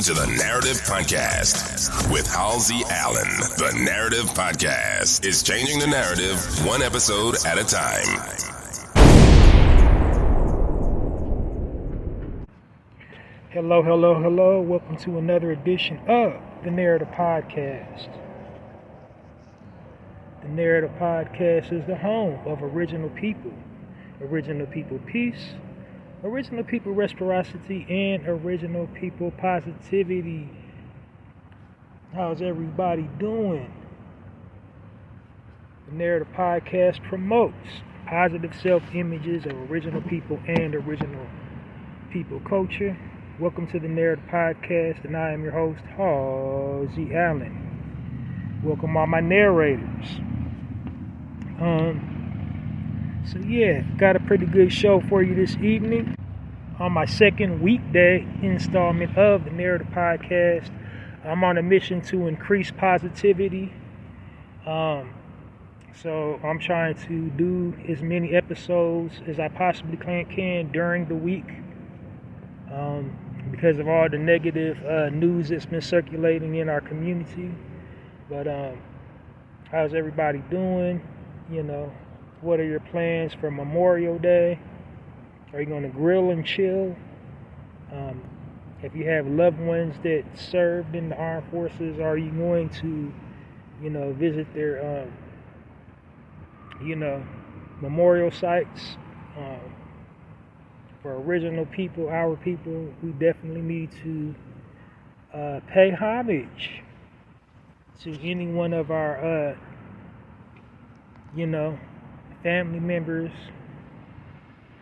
to the Narrative Podcast with Halsey Allen. The Narrative Podcast is changing the narrative one episode at a time. Hello. Welcome to another edition of the Narrative Podcast. The Narrative Podcast is the home of original people peace, original people reciprocity, and original people positivity. How's everybody doing? The Narrative Podcast promotes positive self-images of original people and original people culture. Welcome to the Narrative Podcast, and I am your host, Halsey Allen. Welcome all my narrators. Got a pretty good show for you this evening. On my second weekday installment of the Narrative Podcast, I'm on a mission to increase positivity. So I'm trying to do as many episodes as I possibly can during the week. Because of all the negative news that's been circulating in our community. But how's everybody doing? What are your plans for Memorial Day? Are you going to grill and chill? If you have loved ones that served in the armed forces, are you going to, visit their, memorial sites? For original people, our people, we definitely need to pay homage to any one of our, family members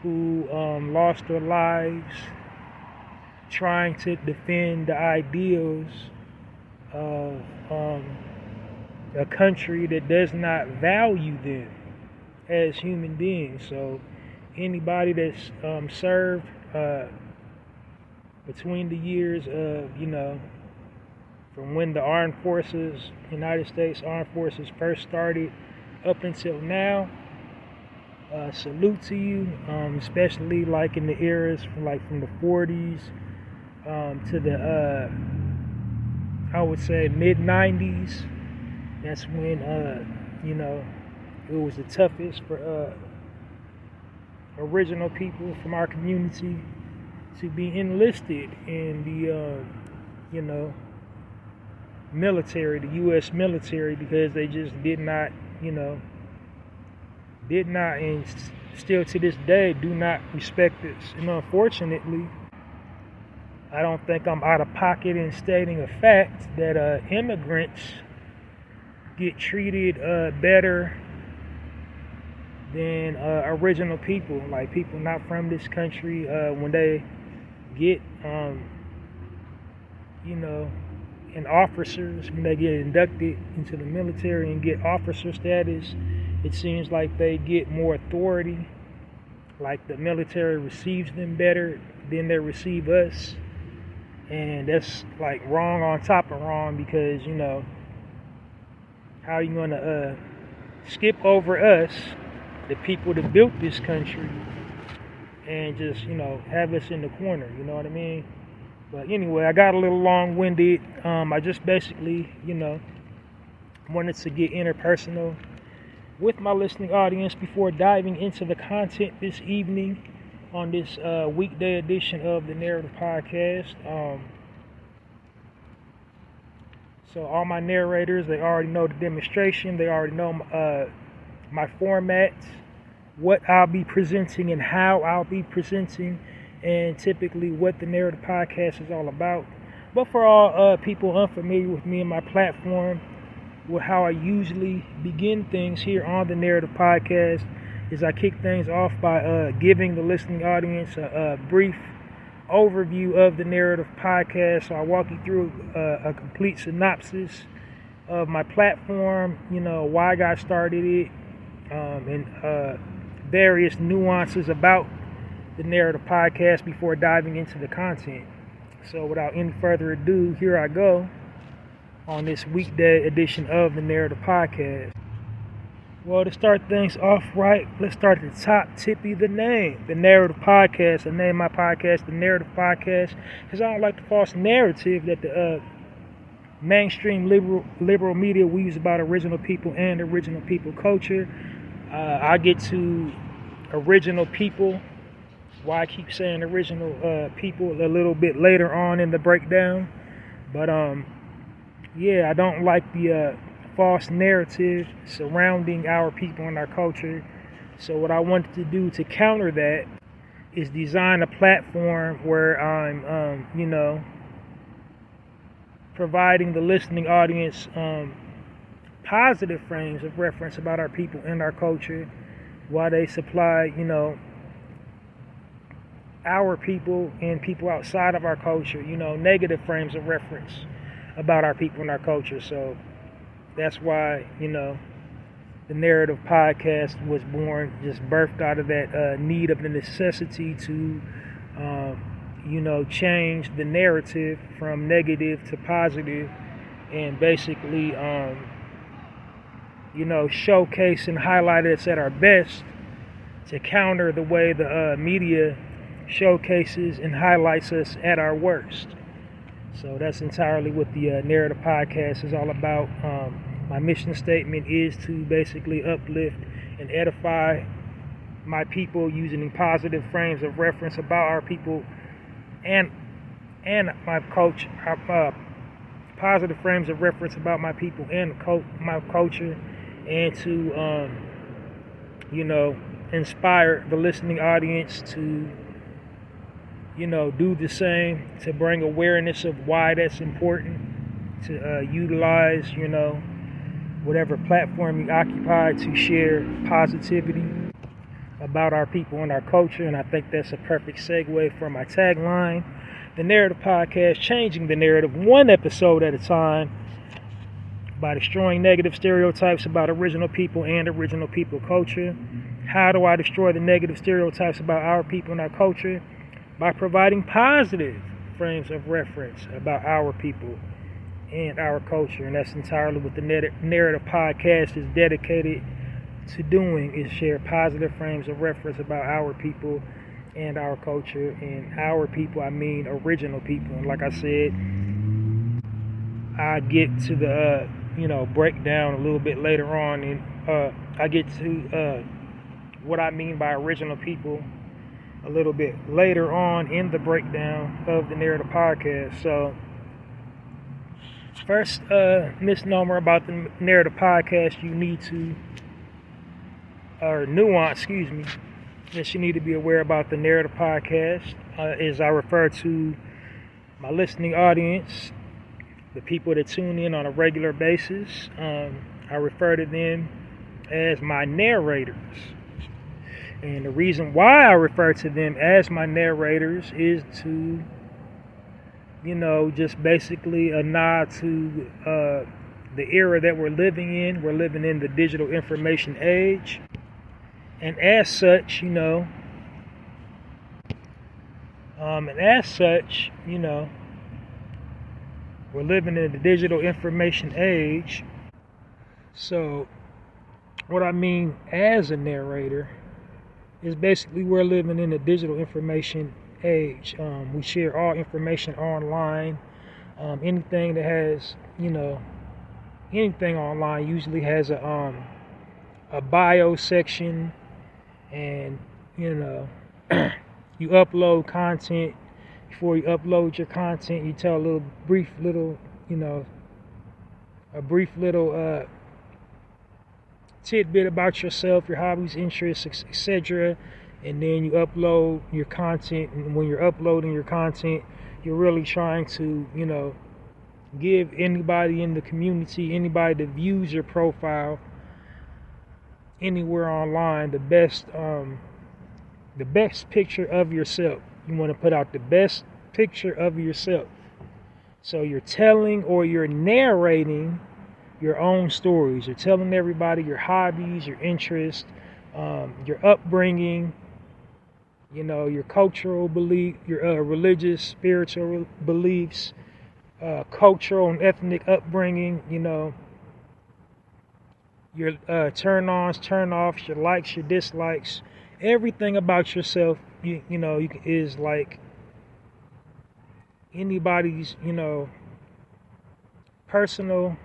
who lost their lives trying to defend the ideals of a country that does not value them as human beings. So anybody that's served between the years of, from when the United States Armed Forces first started up until now, salute to you, especially like in the eras from the 40s to the, I would say mid-90s. That's when, it was the toughest for original people from our community to be enlisted in the, military, the U.S. military, because they just did not and still to this day do not respect us. And unfortunately, I don't think I'm out of pocket in stating a fact that immigrants get treated better than original people, like people not from this country, when they get, and officers, when they get inducted into the military and get officer status, it seems like they get more authority, like the military receives them better than they receive us. And that's like wrong on top of wrong, because, how are you going to skip over us, the people that built this country, and just, have us in the corner, you know what I mean? But anyway, I got a little long-winded. I just basically, wanted to get interpersonal with my listening audience before diving into the content this evening on this weekday edition of the Narrative Podcast. So all my narrators, they already know the demonstration. They already know my format, what I'll be presenting and how I'll be presenting, and typically what the Narrative Podcast is all about. But for all people unfamiliar with me and my platform, with how I usually begin things here on the Narrative Podcast, is I kick things off by giving the listening audience a brief overview of the Narrative Podcast. So I walk you through a complete synopsis of my platform, why I got started it, and various nuances about the Narrative Podcast before diving into the content. So without any further ado, here I go on this weekday edition of the Narrative Podcast. Well, to start things off right, let's start at the top. Tippy, the name, the Narrative Podcast. I named my podcast the Narrative Podcast because I don't like the false narrative that the mainstream liberal media weaves about original people and original people culture. I get to original people. Why I keep saying original people a little bit later on in the breakdown. But yeah, I don't like the false narrative surrounding our people and our culture. So what I wanted to do to counter that is design a platform where I'm, providing the listening audience positive frames of reference about our people and our culture, while they supply, our people and people outside of our culture, negative frames of reference about our people and our culture. So that's why, the Narrative Podcast was born, just birthed out of that need of the necessity to, change the narrative from negative to positive, and basically, showcase and highlight us at our best to counter the way the media showcases and highlights us at our worst. So that's entirely what the Narrative Podcast is all about. My mission statement is to basically uplift and edify my people using positive frames of reference about our people and my culture, positive frames of reference about my people and my culture, and to inspire the listening audience to do the same, to bring awareness of why that's important, to utilize whatever platform you occupy to share positivity about our people and our culture. And I think that's a perfect segue for my tagline, the Narrative Podcast, changing the narrative one episode at a time by destroying negative stereotypes about original people and original people culture. How do I destroy the negative stereotypes about our people and our culture? By providing positive frames of reference about our people and our culture. And that's entirely what the Narrative Podcast is dedicated to doing, is share positive frames of reference about our people and our culture. And our people, I mean original people. And like I said, I get to the breakdown a little bit later on, and I get to what I mean by original people a little bit later on in the breakdown of the Narrative Podcast. So first misnomer about the Narrative Podcast you need to, or nuance, that you need to be aware about the Narrative Podcast is I refer to my listening audience, the people that tune in on a regular basis. I refer to them as my narrators. And the reason why I refer to them as my narrators is to, just basically a nod to the era that we're living in. We're living in the digital information age. And as such, we're living in the digital information age. So what I mean as a narrator is basically we're living in a digital information age. We share all information online. Anything that has, anything online usually has a bio section, and you upload content. Before you upload your content, you tell a brief little tidbit about yourself, your hobbies, interests, etc. And then you upload your content. And when you're uploading your content, you're really trying to, give anybody in the community, anybody that views your profile anywhere online, the best picture of yourself. You want to put out the best picture of yourself. So you're telling or you're narrating your own stories. You're telling everybody your hobbies, your interests, your upbringing, your cultural belief, your religious, spiritual beliefs, cultural and ethnic upbringing, your turn-ons, turn-offs, your likes, your dislikes, everything about yourself, is like anybody's, personal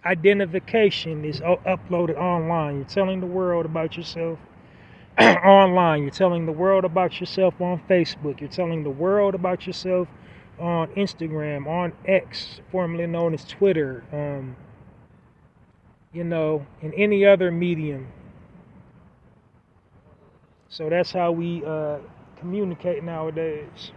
identification is uploaded online. You're telling the world about yourself online. You're telling the world about yourself on Facebook. You're telling the world about yourself on Instagram, on X, formerly known as Twitter, in any other medium. So that's how we communicate nowadays.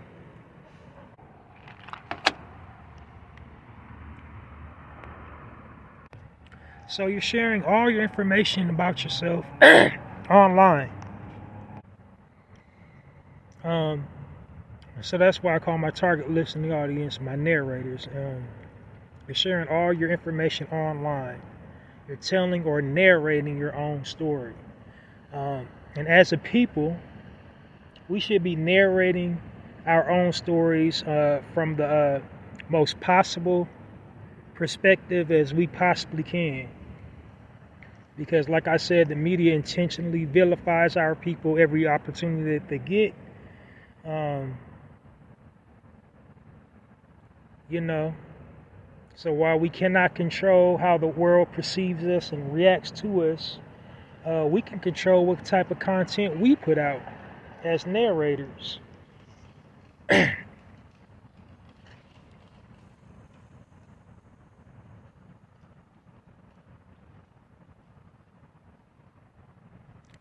So you're sharing all your information about yourself online. So that's why I call my target listening audience my narrators. You're sharing all your information online. You're telling or narrating your own story. And as a people, we should be narrating our own stories from the most possible perspective as we possibly can. Because like I said, the media intentionally vilifies our people every opportunity that they get. So while we cannot control how the world perceives us and reacts to us, we can control what type of content we put out as narrators.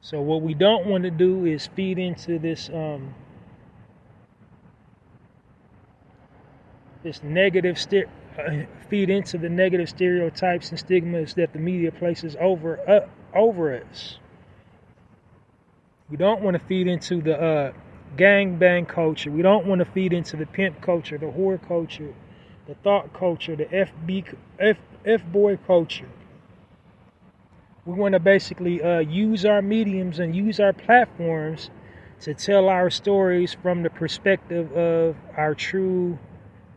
So what we don't want to do is feed into this feed into the negative stereotypes and stigmas that the media places over us. We don't want to feed into the gangbang culture. We don't want to feed into the pimp culture, the whore culture, the thought culture, the F-boy culture. We want to basically use our mediums and use our platforms to tell our stories from the perspective of our true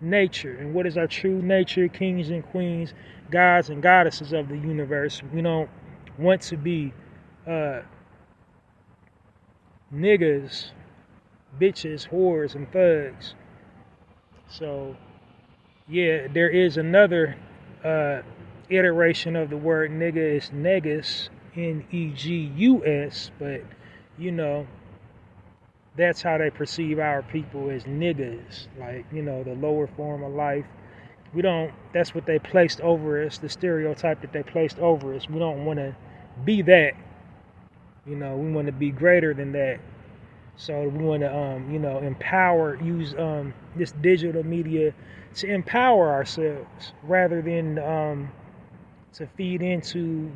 nature. And what is our true nature? Kings and queens, gods and goddesses of the universe. We don't want to be niggas, bitches, whores, and thugs. So, yeah, there is another iteration of the word nigga. Is negus, Negus, but that's how they perceive our people, as niggas, like the lower form of life. That's what they placed over us, the stereotype that they placed over us. We don't want to be that. We want to be greater than that. So we want to empower, use this digital media to empower ourselves rather than to feed into,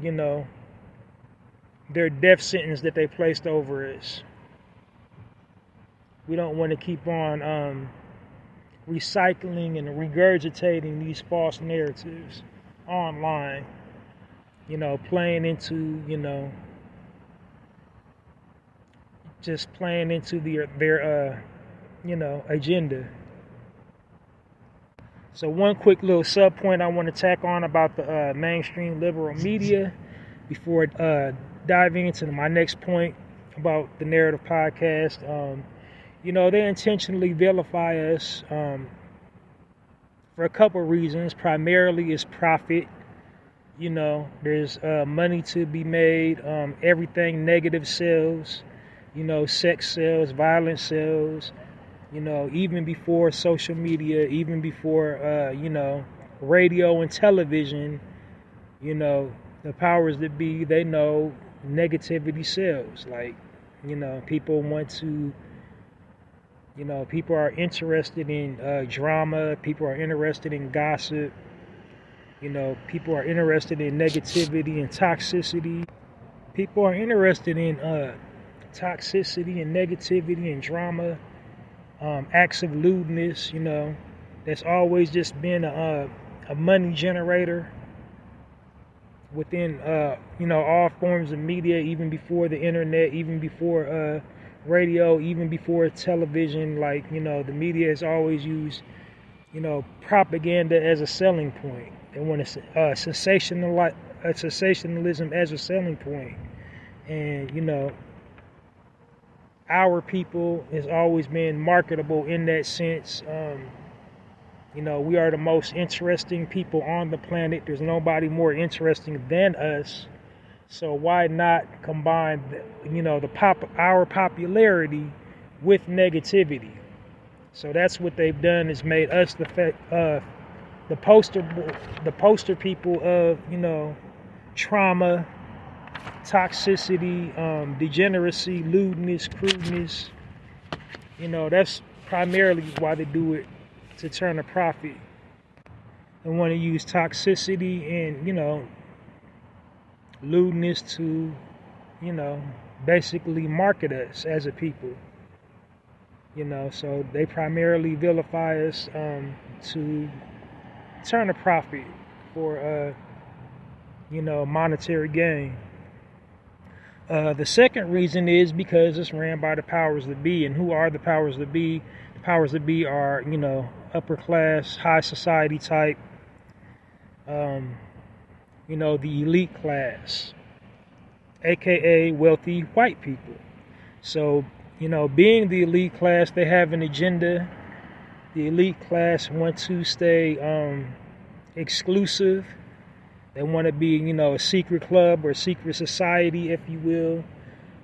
their death sentence that they placed over us. We don't want to keep on recycling and regurgitating these false narratives online, playing into, just playing into their agenda. So one quick little sub point I want to tack on about the mainstream liberal media before diving into my next point about the Narrative Podcast. They intentionally vilify us for a couple of reasons. Primarily is profit. There's money to be made. Everything negative sells. Sex sells, violence sells. Even before social media, even before, radio and television, the powers that be, they know negativity sells. Like, people want to, people are interested in drama. People are interested in gossip. People are interested in negativity and toxicity. People are interested in toxicity and negativity and drama. Acts of lewdness, that's always just been a money generator within, all forms of media, even before the internet, even before radio, even before television. Like, the media has always used, sensationalize sensationalism as a selling point. And, our people has always been marketable in that sense. We are the most interesting people on the planet. There's nobody more interesting than us. So why not combine, our popularity with negativity? So that's what they've done, is made us the poster people of, trauma, toxicity, degeneracy, lewdness, crudeness. That's primarily why they do it, to turn a profit. They want to use toxicity and, lewdness to, basically market us as a people. So they primarily vilify us to turn a profit for, monetary gain. The second reason is because it's ran by the powers that be. And who are the powers that be? The powers that be are, upper class, high society type, the elite class, aka wealthy white people. So, being the elite class, they have an agenda. The elite class want to stay exclusive. They want to be, a secret club or secret society, if you will.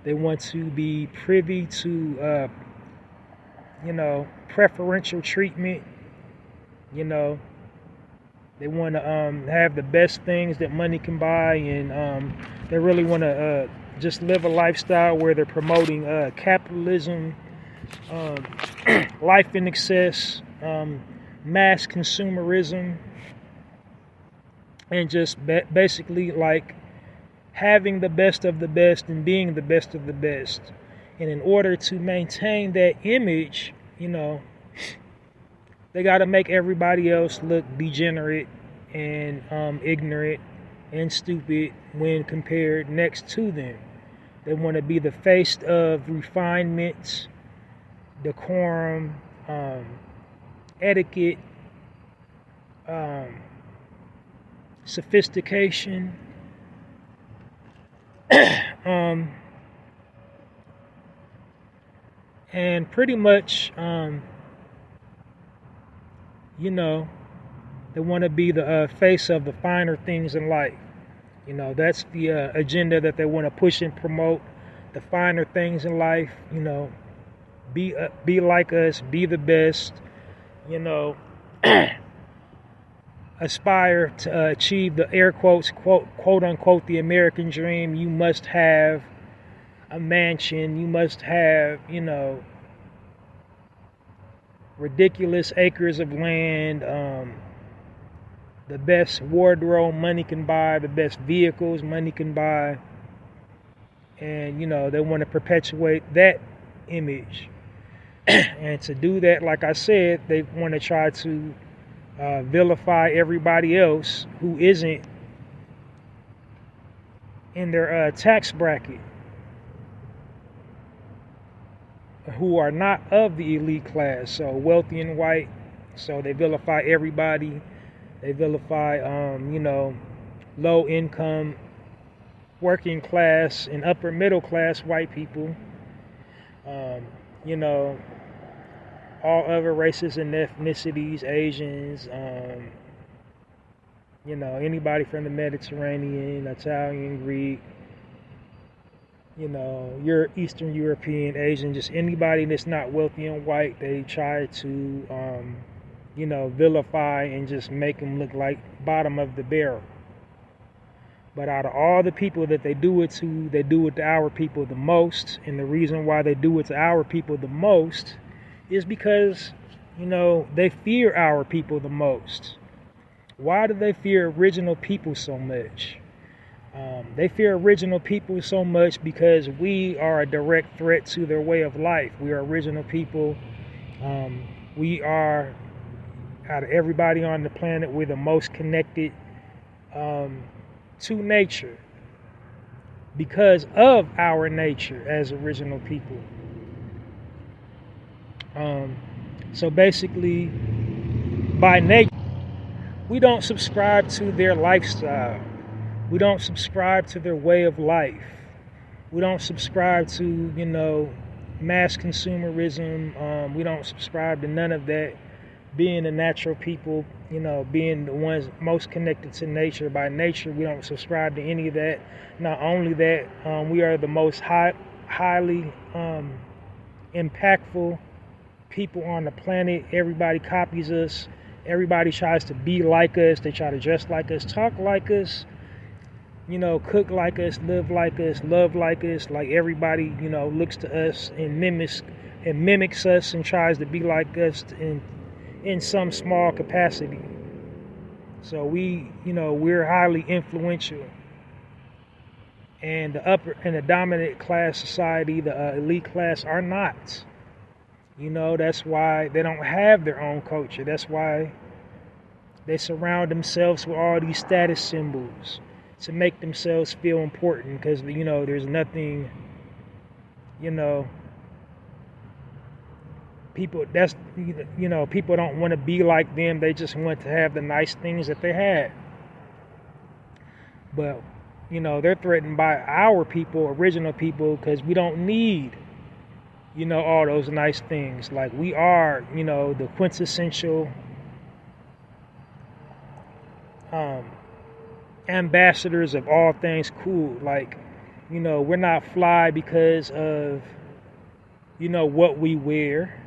They want to be privy to, preferential treatment. They want to have the best things that money can buy, and they really want to just live a lifestyle where they're promoting capitalism, life in excess, mass consumerism, and just basically like having the best of the best and being the best of the best. And in order to maintain that image, they got to make everybody else look degenerate and ignorant and stupid when compared next to them. They want to be the face of refinement, decorum, etiquette, sophistication, and pretty much, they want to be the face of the finer things in life. That's the agenda that they want to push and promote, the finer things in life. Be like us, be the best. Aspire to achieve the air quotes, quote unquote, the American dream. You must have a mansion. You must have, ridiculous acres of land, the best wardrobe money can buy, the best vehicles money can buy. And, they want to perpetuate that image. And to do that, like I said, they want to try to vilify everybody else who isn't in their tax bracket, who are not of the elite class, so wealthy and white. So they vilify everybody. They vilify, low income, working class, and upper middle class white people. All other races and ethnicities, Asians, anybody from the Mediterranean, Italian, Greek, your Eastern European, Asian, just anybody that's not wealthy and white, they try to, vilify and just make them look like bottom of the barrel. But out of all the people that they do it to our people the most. And the reason why they do it to our people the most is because, they fear our people the most. Why do they fear original people so much? They fear original people so much because we are a direct threat to their way of life. We are original people. We are, out of everybody on the planet, we're the most connected to nature because of our nature as original people. So basically, by nature, we don't subscribe to their lifestyle. We don't subscribe to their way of life. We don't subscribe to, mass consumerism. We don't subscribe to none of that. Being the natural people, being the ones most connected to nature by nature, we don't subscribe to any of that. Not only that, we are the most highly impactful people on the planet. Everybody copies us. Everybody tries to be like us. They try to dress like us, talk like us, cook like us, live like us, love like us. Like everybody, looks to us and mimics us and tries to be like us in some small capacity. So we're highly influential. And the dominant class society, the elite class, are not. That's why they don't have their own culture. That's why they surround themselves with all these status symbols to make themselves feel important, because, there's nothing, people don't want to be like them. They just want to have the nice things that they had. But, they're threatened by our people, original people, because we don't need, all those nice things. Like, we are, the quintessential ambassadors of all things cool. Like, we're not fly because of, what we wear,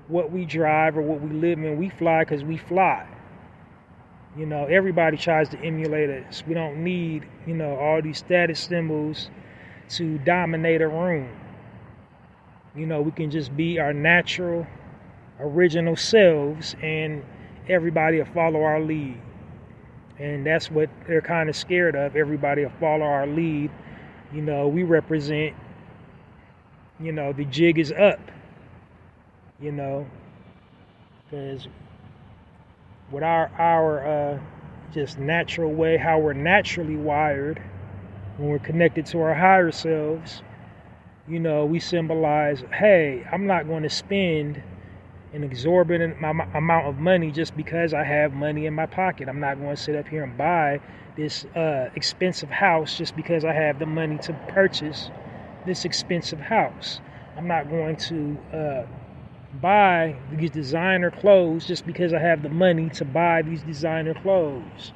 what we drive, or what we live in. We fly because we fly. Everybody tries to emulate us. We don't need, all these status symbols to dominate a room. We can just be our natural, original selves, and everybody will follow our lead. And that's what they're kind of scared of. Everybody will follow our lead. We represent, the jig is up. Because with our just natural way, how we're naturally wired, when we're connected to our higher selves, we symbolize, hey, I'm not going to spend an exorbitant amount of money just because I have money in my pocket. I'm not going to sit up here and buy this expensive house just because I have the money to purchase this expensive house. I'm not going to buy these designer clothes just because I have the money to buy these designer clothes.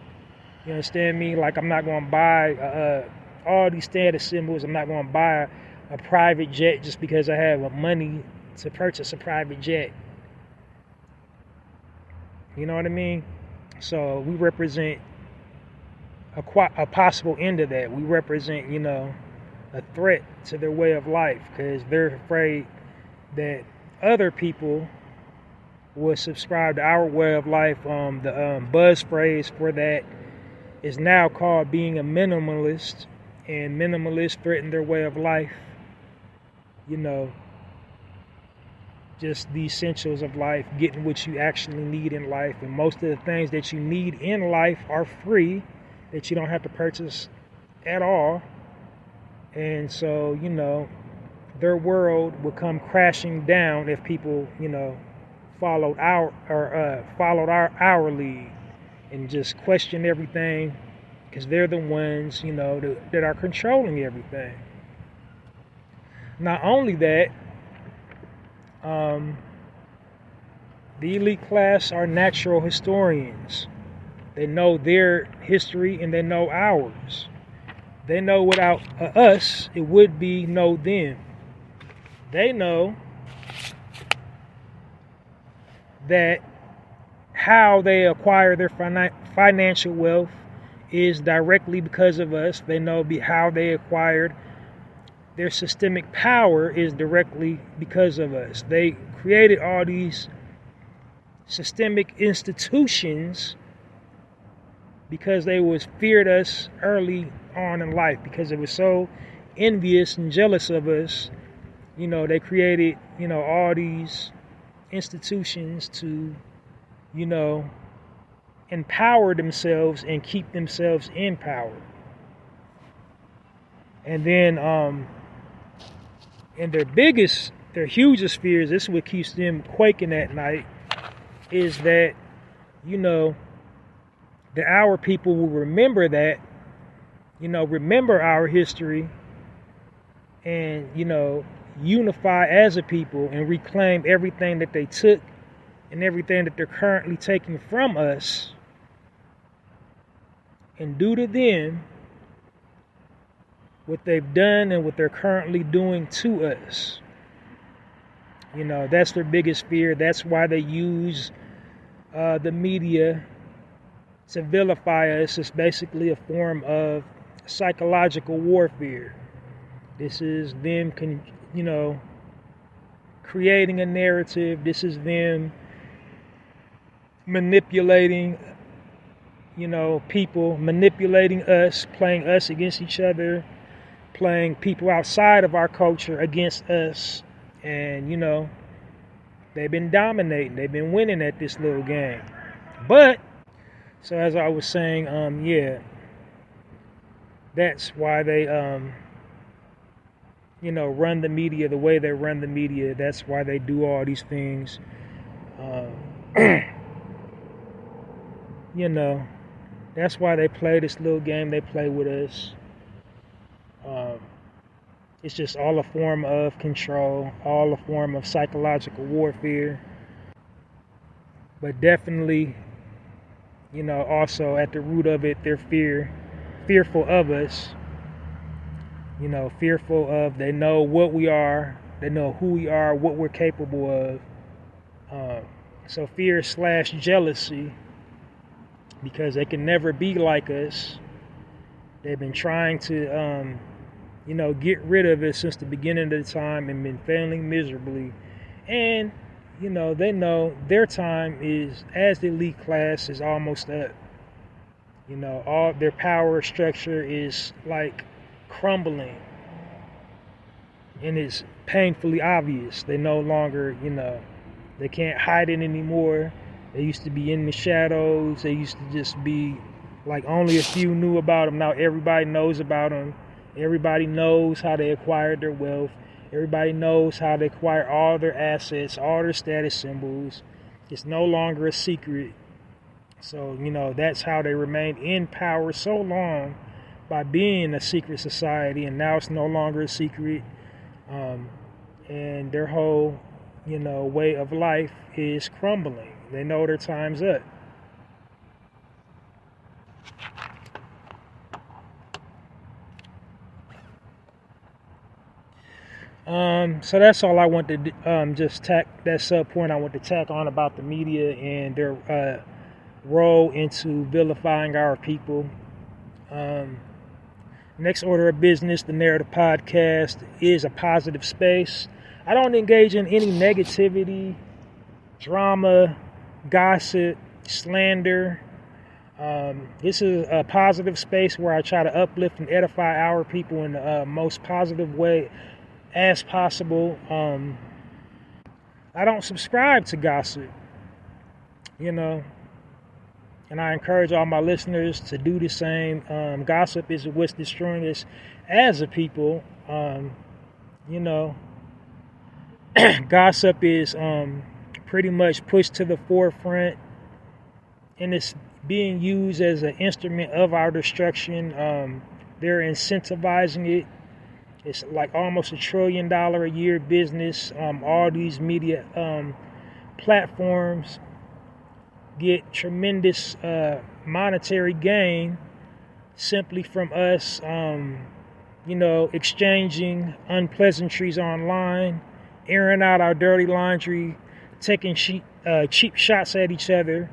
You understand me? Like, I'm not going to buy all these status symbols. I'm not going to buy a private jet just because I have money to purchase a private jet. You know what I mean? So we represent a possible end of that. We represent, a threat to their way of life, because they're afraid that other people will subscribe to our way of life. The buzz phrase for that is now called being a minimalist, and minimalists threaten their way of life. Just the essentials of life, getting what you actually need in life. And most of the things that you need in life are free, that you don't have to purchase at all. And so, their world would come crashing down if people, followed our lead and just question everything, because they're the ones, that are controlling everything. Not only that, the elite class are natural historians. They know their history and they know ours. They know without us, it would be no them. They know that how they acquire their financial wealth is directly because of us. They know how they acquired their systemic power is directly because of us. They created all these systemic institutions because they feared us early on in life, because they were so envious and jealous of us. They created, all these institutions to, empower themselves and keep themselves in power. And then, and their hugest fears, this is what keeps them quaking at night, is that, that our people will remember that remember our history and, unify as a people and reclaim everything that they took and everything that they're currently taking from us, and do to them what they've done and what they're currently doing to us. That's their biggest fear. That's why they use the media to vilify us. It's basically a form of psychological warfare. This is them, creating a narrative. This is them manipulating, people, manipulating us, playing us against each other, playing people outside of our culture against us. And, they've been dominating. They've been winning at this little game. But, so as I was saying, that's why they, run the media the way they run the media. That's why they do all these things. That's why they play this little game they play with us. It's just all a form of control, all a form of psychological warfare. But definitely, also at the root of it, they're fearful of us. Fearful of, they know what we are, they know who we are, what we're capable of. So fear / jealousy, because they can never be like us. They've been trying to, get rid of it since the beginning of the time and been failing miserably. And, they know their time is, as the elite class, is almost up. All their power structure is like crumbling. And it's painfully obvious. They no longer, they can't hide it anymore. They used to be in the shadows. They used to just be like only a few knew about them. Now everybody knows about them. Everybody knows how they acquired their wealth. Everybody knows how they acquire all their assets, all their status symbols. It's no longer a secret. So, that's how they remained in power so long, by being a secret society, and now it's no longer a secret. And their whole, way of life is crumbling. They know their time's up. So that's all I want to just tack, that sub point I want to tack on about the media and their role into vilifying our people. Next order of business, the Narrator podcast is a positive space. I don't engage in any negativity, drama, gossip, slander. This is a positive space where I try to uplift and edify our people in the most positive way as possible. I don't subscribe to gossip, and I encourage all my listeners to do the same. Gossip is what's destroying us as a people. Gossip is pretty much pushed to the forefront, and it's being used as an instrument of our destruction. They're incentivizing it. It's like almost $1 trillion a year business. All these media platforms get tremendous monetary gain simply from us, exchanging unpleasantries online, airing out our dirty laundry, taking cheap shots at each other.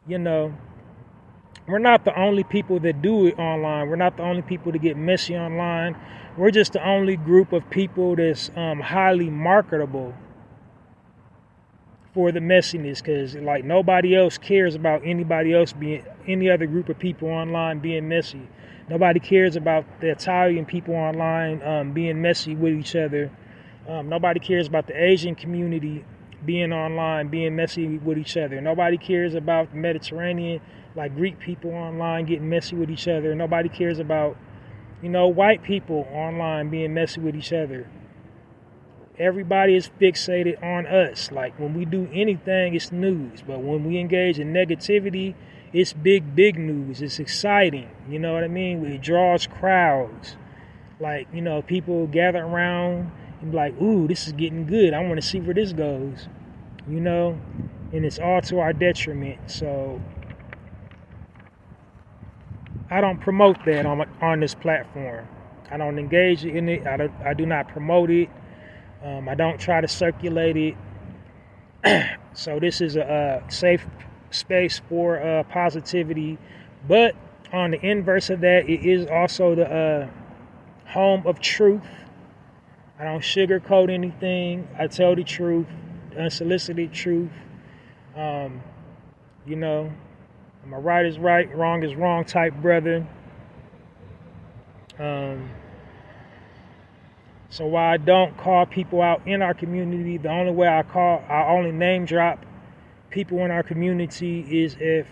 We're not the only people that do it online. We're not the only people that get messy online. We're just the only group of people that's highly marketable for the messiness, because like nobody else cares about anybody else being, any other group of people online being messy. Nobody cares about the Italian people online being messy with each other. Nobody cares about the Asian community being online, being messy with each other. Nobody cares about the Mediterranean, like Greek people online getting messy with each other. Nobody cares about, white people online being messy with each other. Everybody is fixated on us. Like when we do anything, it's news. But when we engage in negativity it's big news. It's exciting. You know what I mean? It draws crowds. Like, you know, people gather around and be like, ooh, this is getting good. I want to see where this goes. You know? And it's all to our detriment. So I don't promote that on this platform. I don't engage in it. I do not promote it. I don't try to circulate it. So this is a safe space for positivity. But on the inverse of that, it is also the home of truth. I don't sugarcoat anything. I tell the truth, the unsolicited truth. You know, I'm a right is right, wrong is wrong type brother. So while I don't call people out in our community, the only way I only name drop people in our community is if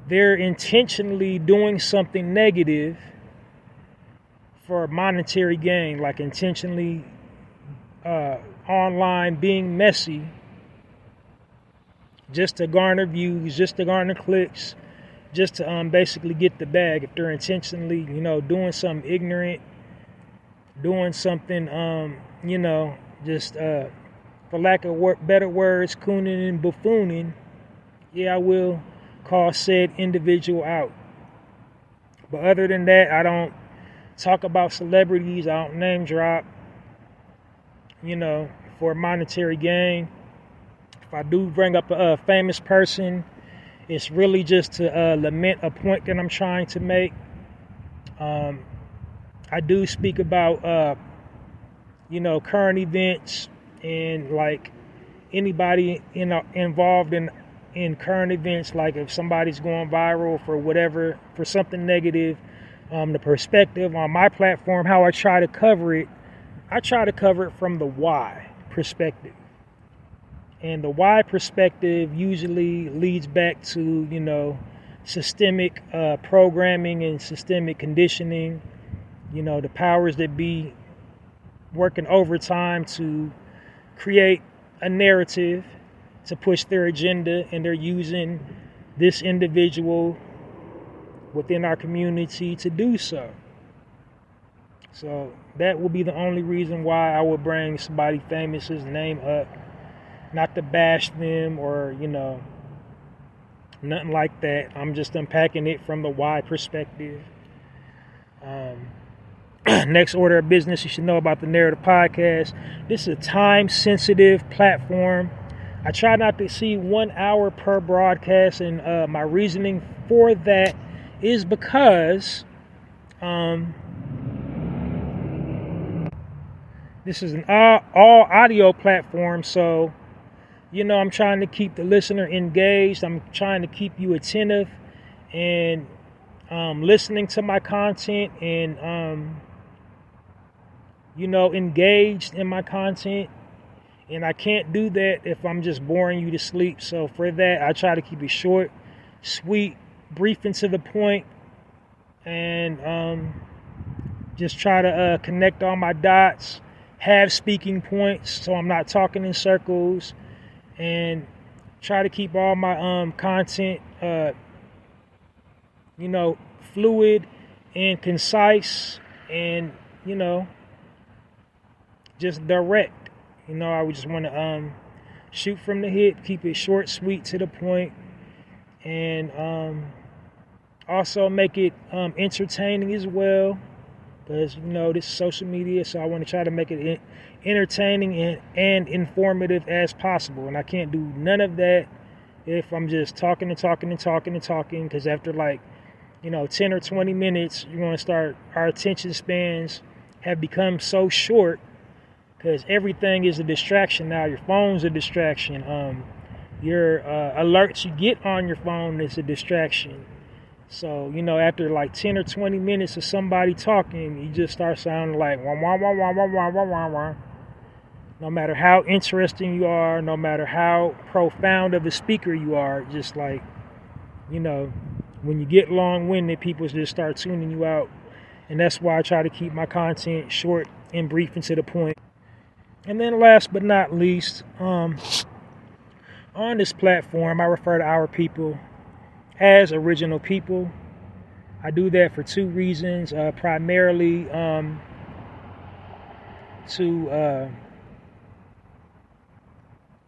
they're intentionally doing something negative for monetary gain, like intentionally online being messy just to garner views, just to garner clicks, just to basically get the bag. If they're intentionally, you know, doing something ignorant, doing something, you know, just for lack of better words, cooning and buffooning, yeah, I will call said individual out. But other than that, I don't talk about celebrities. I don't name drop, you know, for monetary gain. If I do bring up a famous person, it's really just to lament a point that I'm trying to make. I do speak about, you know, current events and like anybody involved in current events. Like if somebody's going viral for whatever, for something negative, the perspective on my platform, how I try to cover it from the why perspective. And the why perspective usually leads back to, you know, systemic programming and systemic conditioning. You know, the powers that be working overtime to create a narrative to push their agenda, and they're using this individual within our community to do so. So that will be the only reason why I would bring somebody famous's name up. Not to bash them or, you know, nothing like that. I'm just unpacking it from the why perspective. Next order of business you should know about the Narrator podcast. This is a time-sensitive platform. I try not to see 1 hour per broadcast, and my reasoning for that is because this is an all audio platform, so you know, I'm trying to keep the listener engaged. I'm trying to keep you attentive and listening to my content and, you know, engaged in my content. And I can't do that if I'm just boring you to sleep. So for that, I try to keep it short, sweet, brief and to the point, and just try to connect all my dots, have speaking points so I'm not talking in circles, and try to keep all my content, you know, fluid and concise and, you know, just direct. You know, I would just want to shoot from the hip, keep it short, sweet, to the point, and also make it entertaining as well. Because, you know, this is social media, so I want to try to make it entertaining and informative as possible. And I can't do none of that if I'm just talking, because after like, you know, 10 or 20 minutes, you're going to start, our attention spans have become so short because everything is a distraction now. Your phone's a distraction. Your alerts you get on your phone is a distraction. So, you know, after like 10 or 20 minutes of somebody talking, you just start sounding like wah, wah, wah, wah, wah, wah, wah, wah, wah. No matter how interesting you are, no matter how profound of a speaker you are, just like, you know, when you get long-winded, people just start tuning you out. And that's why I try to keep my content short and brief and to the point. And then last but not least, on on this platform, I refer to our people as original people. I do that for two reasons. Primarily to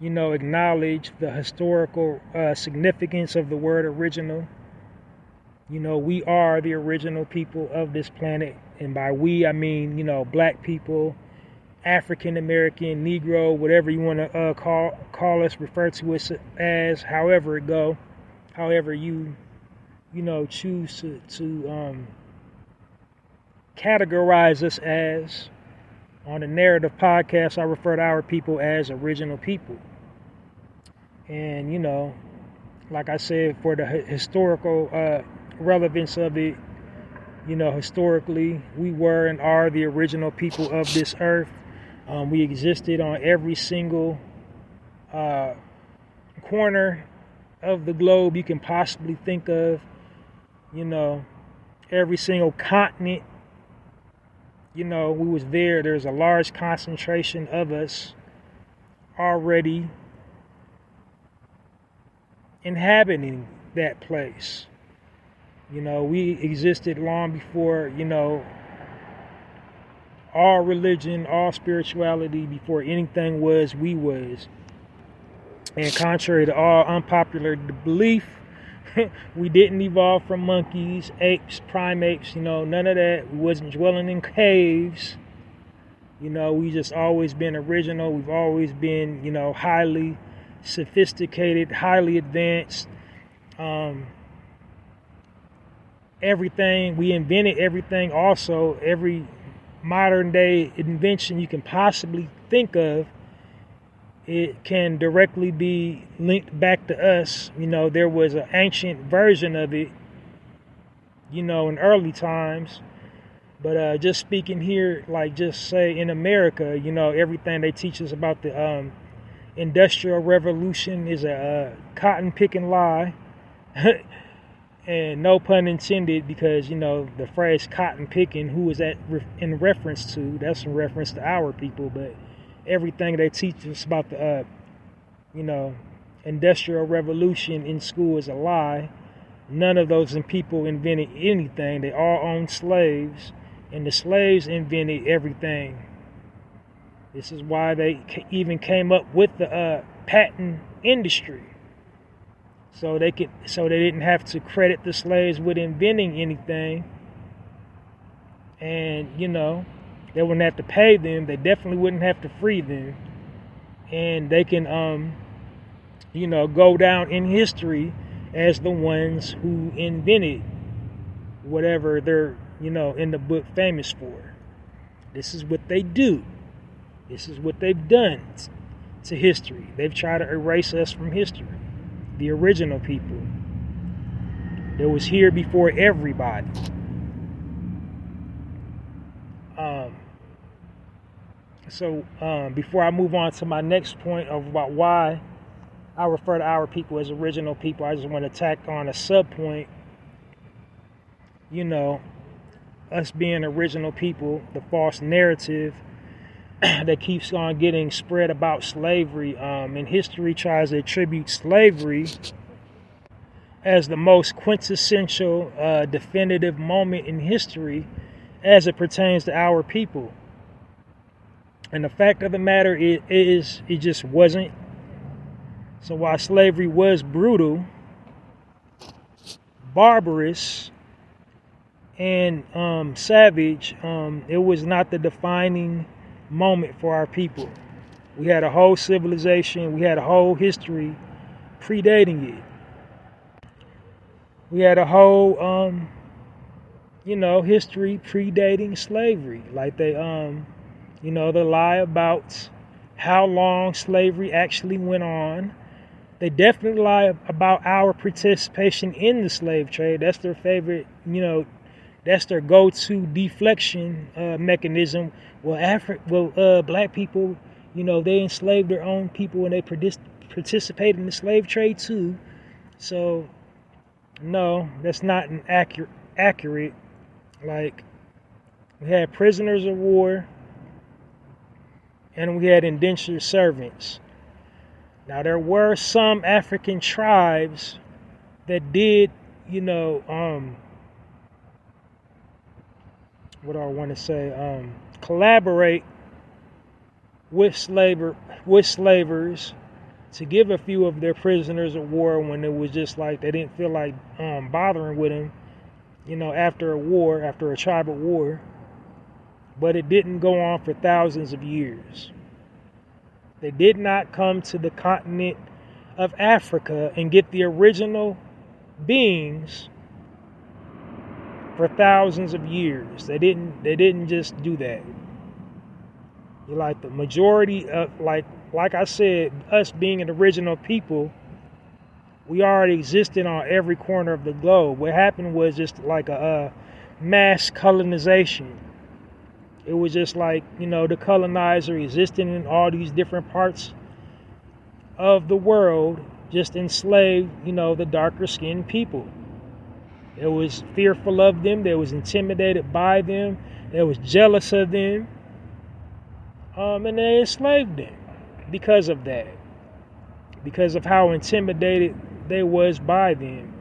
acknowledge the historical significance of the word original. We are the original people of this planet. And by we, I mean, black people, African American, Negro, whatever you want to call us, refer to us as, however it go, however you choose to categorize us as. On the Narrative podcast, I refer to our people as original people. And, like I said, for the historical relevance of it, historically, we were and are the original people of this earth. We existed on every single corner of the globe you can possibly think of. Every single continent. We was there. There's a large concentration of us already inhabiting that place. We existed long before, all religion, all spirituality, before anything was, we was. And contrary to all unpopular belief, we didn't evolve from monkeys, apes, primates, none of that. We wasn't dwelling in caves. We just always been original. We've always been, highly sophisticated, highly advanced. Everything, we invented everything also. Every modern day invention you can possibly think of, it can directly be linked back to us. There was an ancient version of it, in early times. But just speaking here, like just say in America, everything they teach us about the Industrial Revolution is a cotton picking lie. And no pun intended, because, the phrase cotton picking, who is that in reference to? That's in reference to our people. But everything they teach us about the, Industrial Revolution in school is a lie. None of those people invented anything. They all owned slaves, and the slaves invented everything. This is why they even came up with the patent industry. So they didn't have to credit the slaves with inventing anything. And, they wouldn't have to pay them. They definitely wouldn't have to free them. And they can, go down in history as the ones who invented whatever they're, in the book famous for. This is what they do. This is what they've done to history. They've tried to erase us from history. The original people that was here before everybody. So before I move on to my next point about why I refer to our people as original people, I just want to tack on a sub point. Us being original people, the false narrative that keeps on getting spread about slavery, and history tries to attribute slavery as the most quintessential definitive moment in history as it pertains to our people. And the fact of the matter is it just wasn't. So while slavery was brutal, barbarous, and savage, it was not the defining moment for our people. We had a whole civilization, we had a whole history predating it. We had a whole history predating slavery. Like they the lie about how long slavery actually went on. They definitely lie about our participation in the slave trade. That's their favorite, that's their go-to deflection mechanism. Black people, they enslaved their own people and they participate in the slave trade too. So, no, that's not an accurate. Like, we had prisoners of war and we had indentured servants. Now, there were some African tribes that did, what do I want to say, collaborate with slavers to give a few of their prisoners of war when it was just like they didn't feel like bothering with them, after a tribal war. But it didn't go on for thousands of years. They did not come to the continent of Africa and get the original beings for thousands of years. They didn't just do that. Like the majority of, like I said, us being an original people, we already existed on every corner of the globe. What happened was just like a mass colonization. It was just like, the colonizer existing in all these different parts of the world, just enslaved, the darker skinned people. It was fearful of them. They was intimidated by them. They was jealous of them. And they enslaved them because of that. Because of how intimidated they was by them.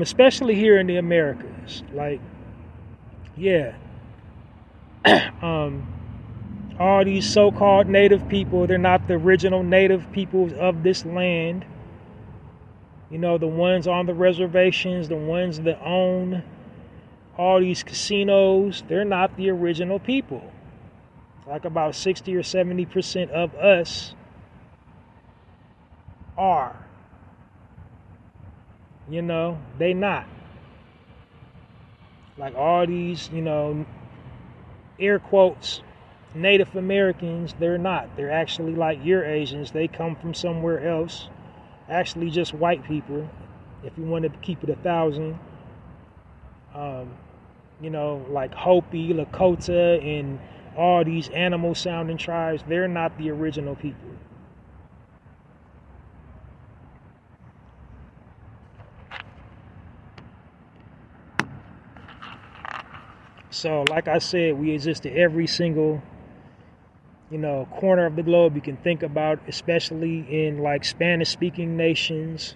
Especially here in the Americas. Like, yeah. All these so-called native people, they're not the original native peoples of this land. The ones on the reservations, the ones that own all these casinos, they're not the original people. Like about 60 or 70% of us are. They not. Like all these, air quotes, Native Americans, they're not. They're actually like your Asians. They come from somewhere else. Actually just white people, if you wanted to keep it 1,000. Like Hopi, Lakota, and all these animal sounding tribes, they're not the original people. So, like I said, we exist in every single, corner of the globe you can think about, especially in like Spanish-speaking nations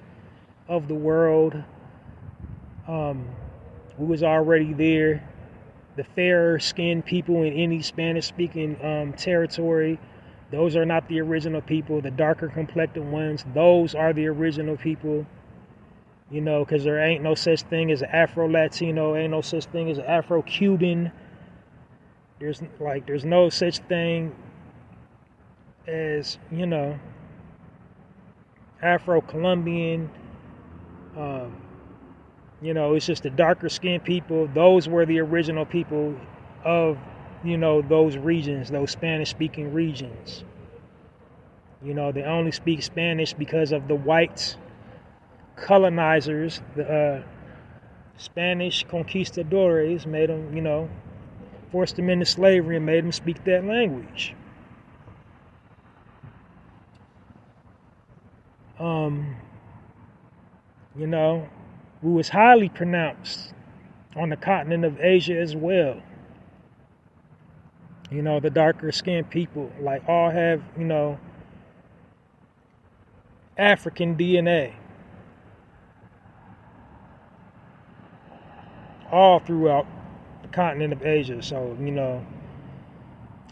of the world. We was already there. The fairer-skinned people in any Spanish-speaking territory, those are not the original people. The darker-complected ones, those are the original people. Because there ain't no such thing as an Afro-Latino, ain't no such thing as an Afro-Cuban. There's no such thing as, Afro-Colombian. It's just the darker skinned people. Those were the original people of, those regions, those Spanish-speaking regions. They only speak Spanish because of the whites. Colonizers, the Spanish conquistadores made them, forced them into slavery and made them speak that language. We was highly pronounced on the continent of Asia as well. The darker skinned people, like all have, African DNA. All throughout the continent of Asia. So,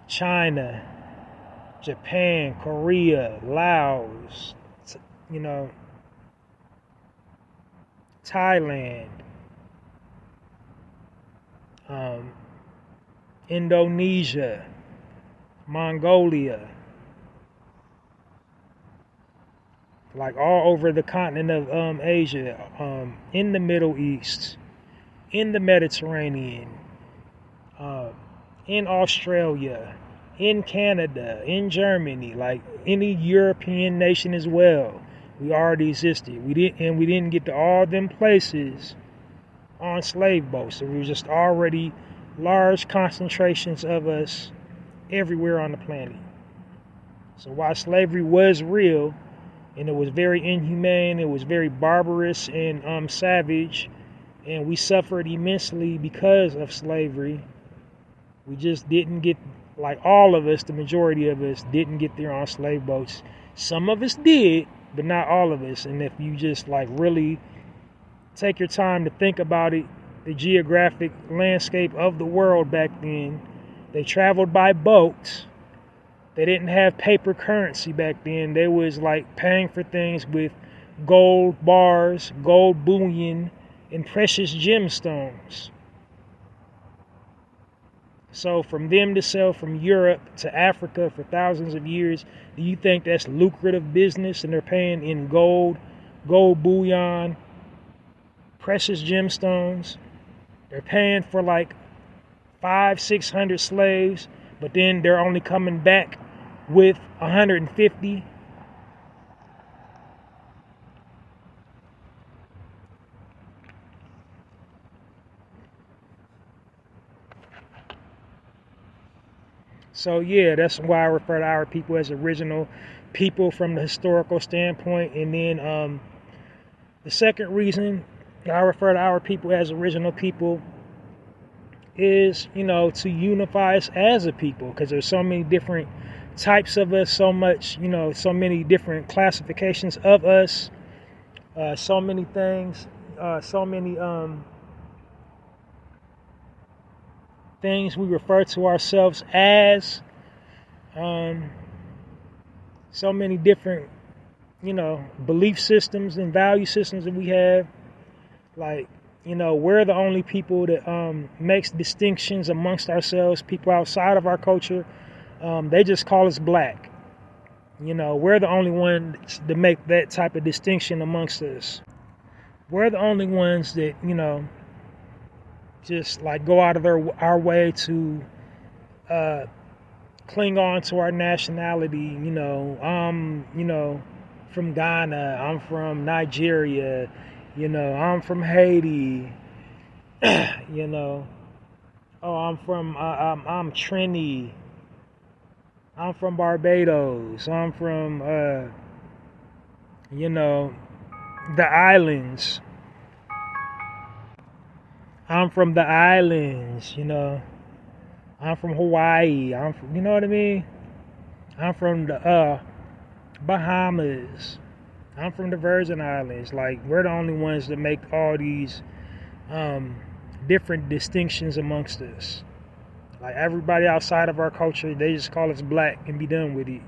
China, Japan, Korea, Laos, Thailand, Indonesia, Mongolia, like all over the continent of Asia, in the Middle East, in the Mediterranean, in Australia, in Canada, in Germany, like any European nation as well. We already existed. We didn't get to all them places on slave boats. So we were just already large concentrations of us everywhere on the planet. So while slavery was real, and it was very inhumane, it was very barbarous and savage, and we suffered immensely because of slavery, we just didn't get, like all of us, the majority of us, didn't get there on slave boats. Some of us did, but not all of us. And if you just like really take your time to think about it, the geographic landscape of the world back then, they traveled by boats. They didn't have paper currency back then. They was like paying for things with gold bars, gold bullion, and precious gemstones. So from them to sell from Europe to Africa for thousands of years, do you think that's lucrative business? And they're paying in gold bullion, precious gemstones. They're paying for like 500-600 slaves, but then they're only coming back with 150. So yeah, that's why I refer to our people as original people from the historical standpoint. And then the second reason I refer to our people as original people is, to unify us as a people, because there's so many different types of us, so many different classifications of us, so many things, so many things we refer to ourselves as, so many different, belief systems and value systems that we have. Like, we're the only people that makes distinctions amongst ourselves. People outside of our culture, they just call us black. We're the only ones that make that type of distinction amongst us. We're the only ones that, just like go out of our way to cling on to our nationality. I'm from Ghana, I'm from Nigeria, I'm from Haiti, I'm Trini, I'm from Barbados, I'm from the islands. I'm from the islands, I'm from Hawaii. I'm from, you know what I mean? I'm from the Bahamas. I'm from the Virgin Islands. Like, we're the only ones that make all these different distinctions amongst us. Like, everybody outside of our culture, they just call us black and be done with it.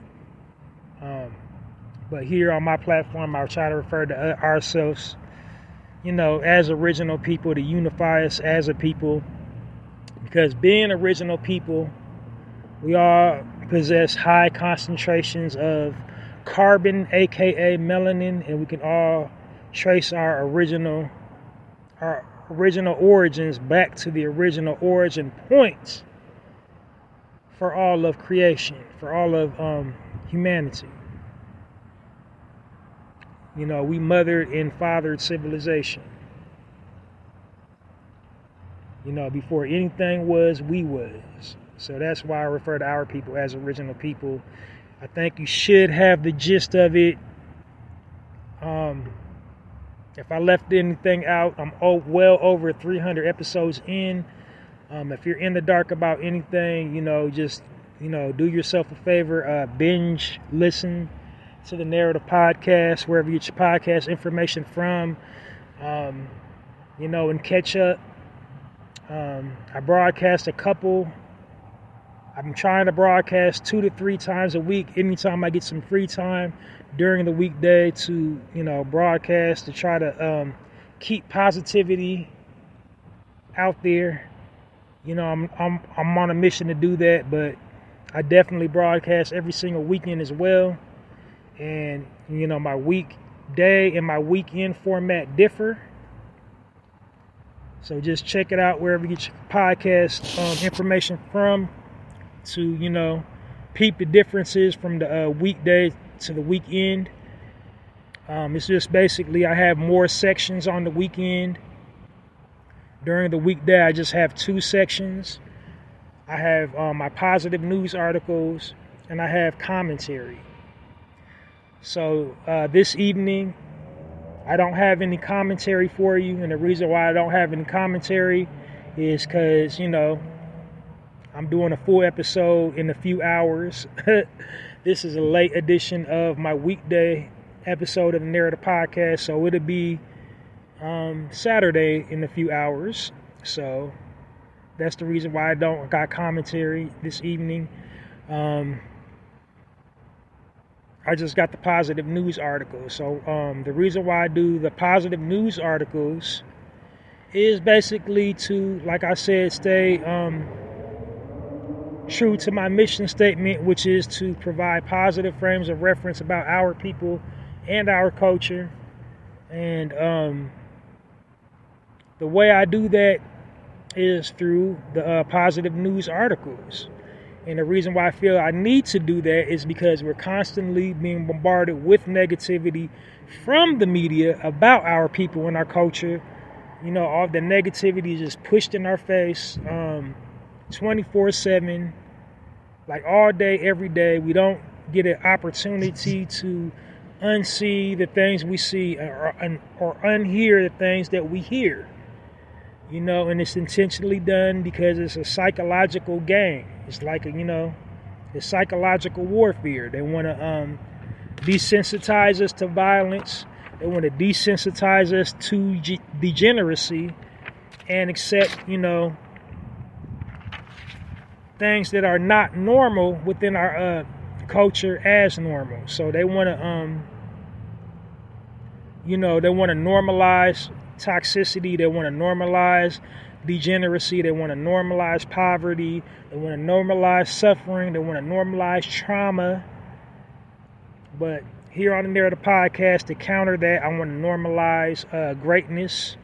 But here on my platform, I'll try to refer to ourselves, as original people, to unify us as a people. Because being original people, we all possess high concentrations of carbon, aka melanin, and we can all trace our original origins back to the original origin points for all of creation, for all of humanity. We mothered and fathered civilization. Before anything was, we was. So that's why I refer to our people as original people. I think you should have the gist of it. If I left anything out, I'm well over 300 episodes in. If you're in the dark about anything, just, do yourself a favor, binge listen to the Narrator podcast, wherever you get your podcast information from, and catch up. I broadcast I'm trying to broadcast 2 to 3 times a week, anytime I get some free time during the weekday to, broadcast, to try to keep positivity out there. I'm on a mission to do that, but I definitely broadcast every single weekend as well. And, my weekday and my weekend format differ. So just check it out wherever you get your podcast information from, to, peep the differences from the weekday to the weekend. It's just basically I have more sections on the weekend. During the weekday, I just have 2 sections. I have my positive news articles, and I have commentary. So this evening, I don't have any commentary for you, and the reason why I don't have any commentary is because, I'm doing a full episode in a few hours. This is a late edition of my weekday episode of the Narrator podcast, so it'll be Saturday in a few hours. So that's the reason why I don't got commentary this evening. I just got the positive news article. So the reason why I do the positive news articles is basically to, like I said, stay true to my mission statement, which is to provide positive frames of reference about our people and our culture. And the way I do that is through the positive news articles. And the reason why I feel I need to do that is because we're constantly being bombarded with negativity from the media about our people and our culture. You know, all the negativity is just pushed in our face 24/7, like all day, every day. We don't get an opportunity to unsee the things we see or unhear the things that we hear. You know, and it's intentionally done because it's a psychological game. It's like it's psychological warfare. They want to desensitize us to violence. They want to desensitize us to degeneracy and accept, things that are not normal within our culture as normal. So they want to, they want to normalize toxicity. They want to normalize degeneracy. They want to normalize poverty. They want to normalize suffering. They want to normalize trauma. But here on the Narrator podcast, to counter that, I want to normalize greatness.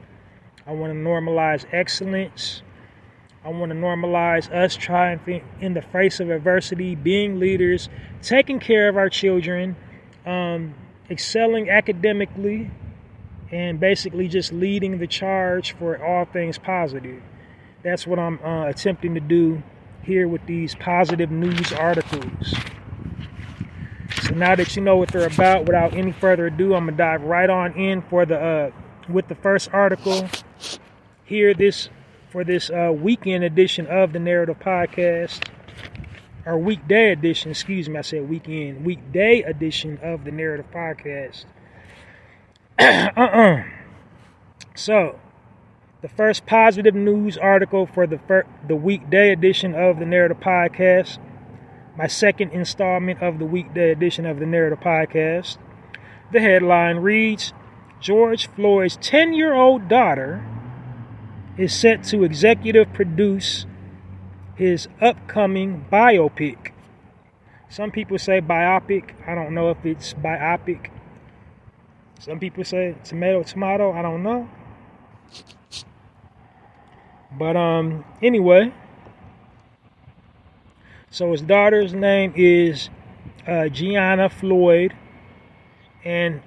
I want to normalize excellence. I want to normalize us triumphing in the face of adversity, being leaders, taking care of our children, excelling academically, and basically just leading the charge for all things positive. That's what I'm attempting to do here with these positive news articles. So now that you know what they're about, without any further ado, I'm gonna dive right on in with the first article here. For this weekend edition of the Narrative Podcast, or weekday edition. Excuse me, I said weekend. Weekday edition of the Narrative Podcast. So, the first positive news article for the weekday edition of the Narrative Podcast, my second installment of the weekday edition of the Narrative Podcast. The headline reads, George Floyd's 10-year-old daughter is set to executive produce his upcoming biopic. Some people say biopic. I don't know if it's biopic. Some people say tomato, I don't know. But anyway, so his daughter's name is Gianna Floyd, and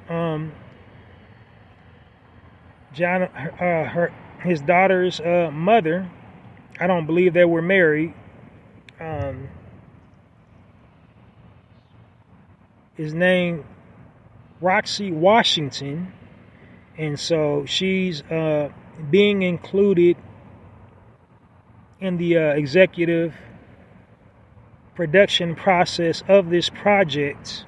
his daughter's mother, I don't believe they were married, is named Roxy Washington, and so she's being included in the executive production process of this project,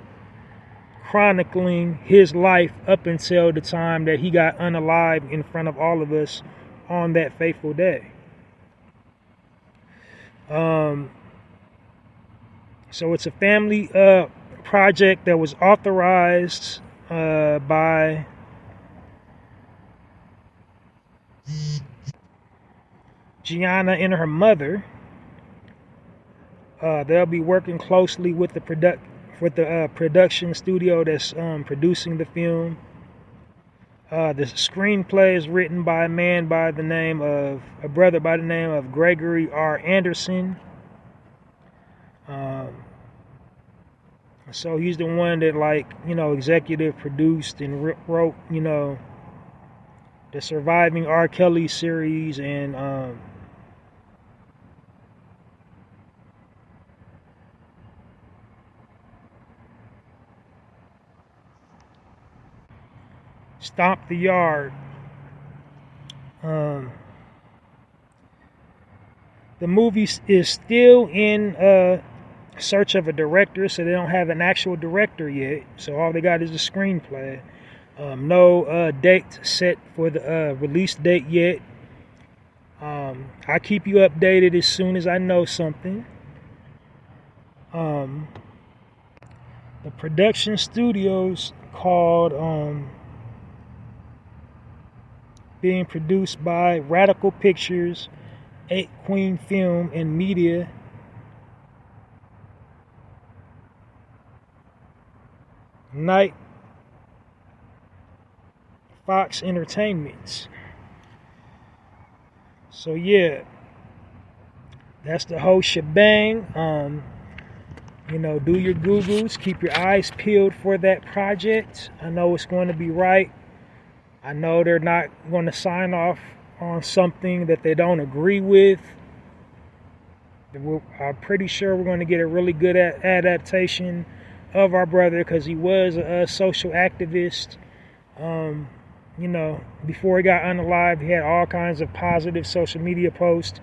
chronicling his life up until the time that he got unalived in front of all of us on that fateful day. So it's a family project that was authorized by Gianna and her mother. They'll be working closely with the production studio that's producing the film. The screenplay is written by a brother by the name of Gregory R. Anderson. So he's the one that executive produced and wrote, the Surviving R. Kelly series and Stomp the Yard. The movie is still in search of a director, so they don't have an actual director yet. So all they got is a screenplay. No date set for the release date yet. I keep you updated as soon as I know something. The production studios called being produced by Radical Pictures, 8 Queen Film and Media, Night Fox Entertainments. So yeah, that's the whole shebang. Do your Googles, keep your eyes peeled for that project. I know it's going to be right. I know they're not going to sign off on something that they don't agree with. I'm pretty sure we're going to get a really good adaptation of our brother, because he was a social activist. Before he got unalived, he had all kinds of positive social media posts.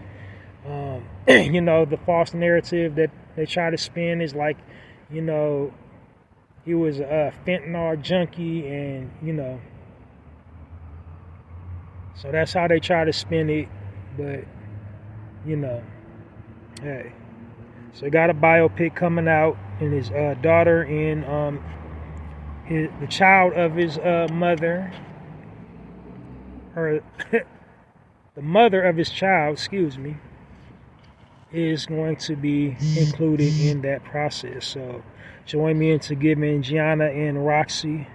The false narrative that they try to spin is like, he was a fentanyl junkie, and so that's how they try to spin it. But hey, so he got a biopic coming out, and his daughter and the child of his mother, or the mother of his child, is going to be included in that process. So join me into giving Gianna and Roxy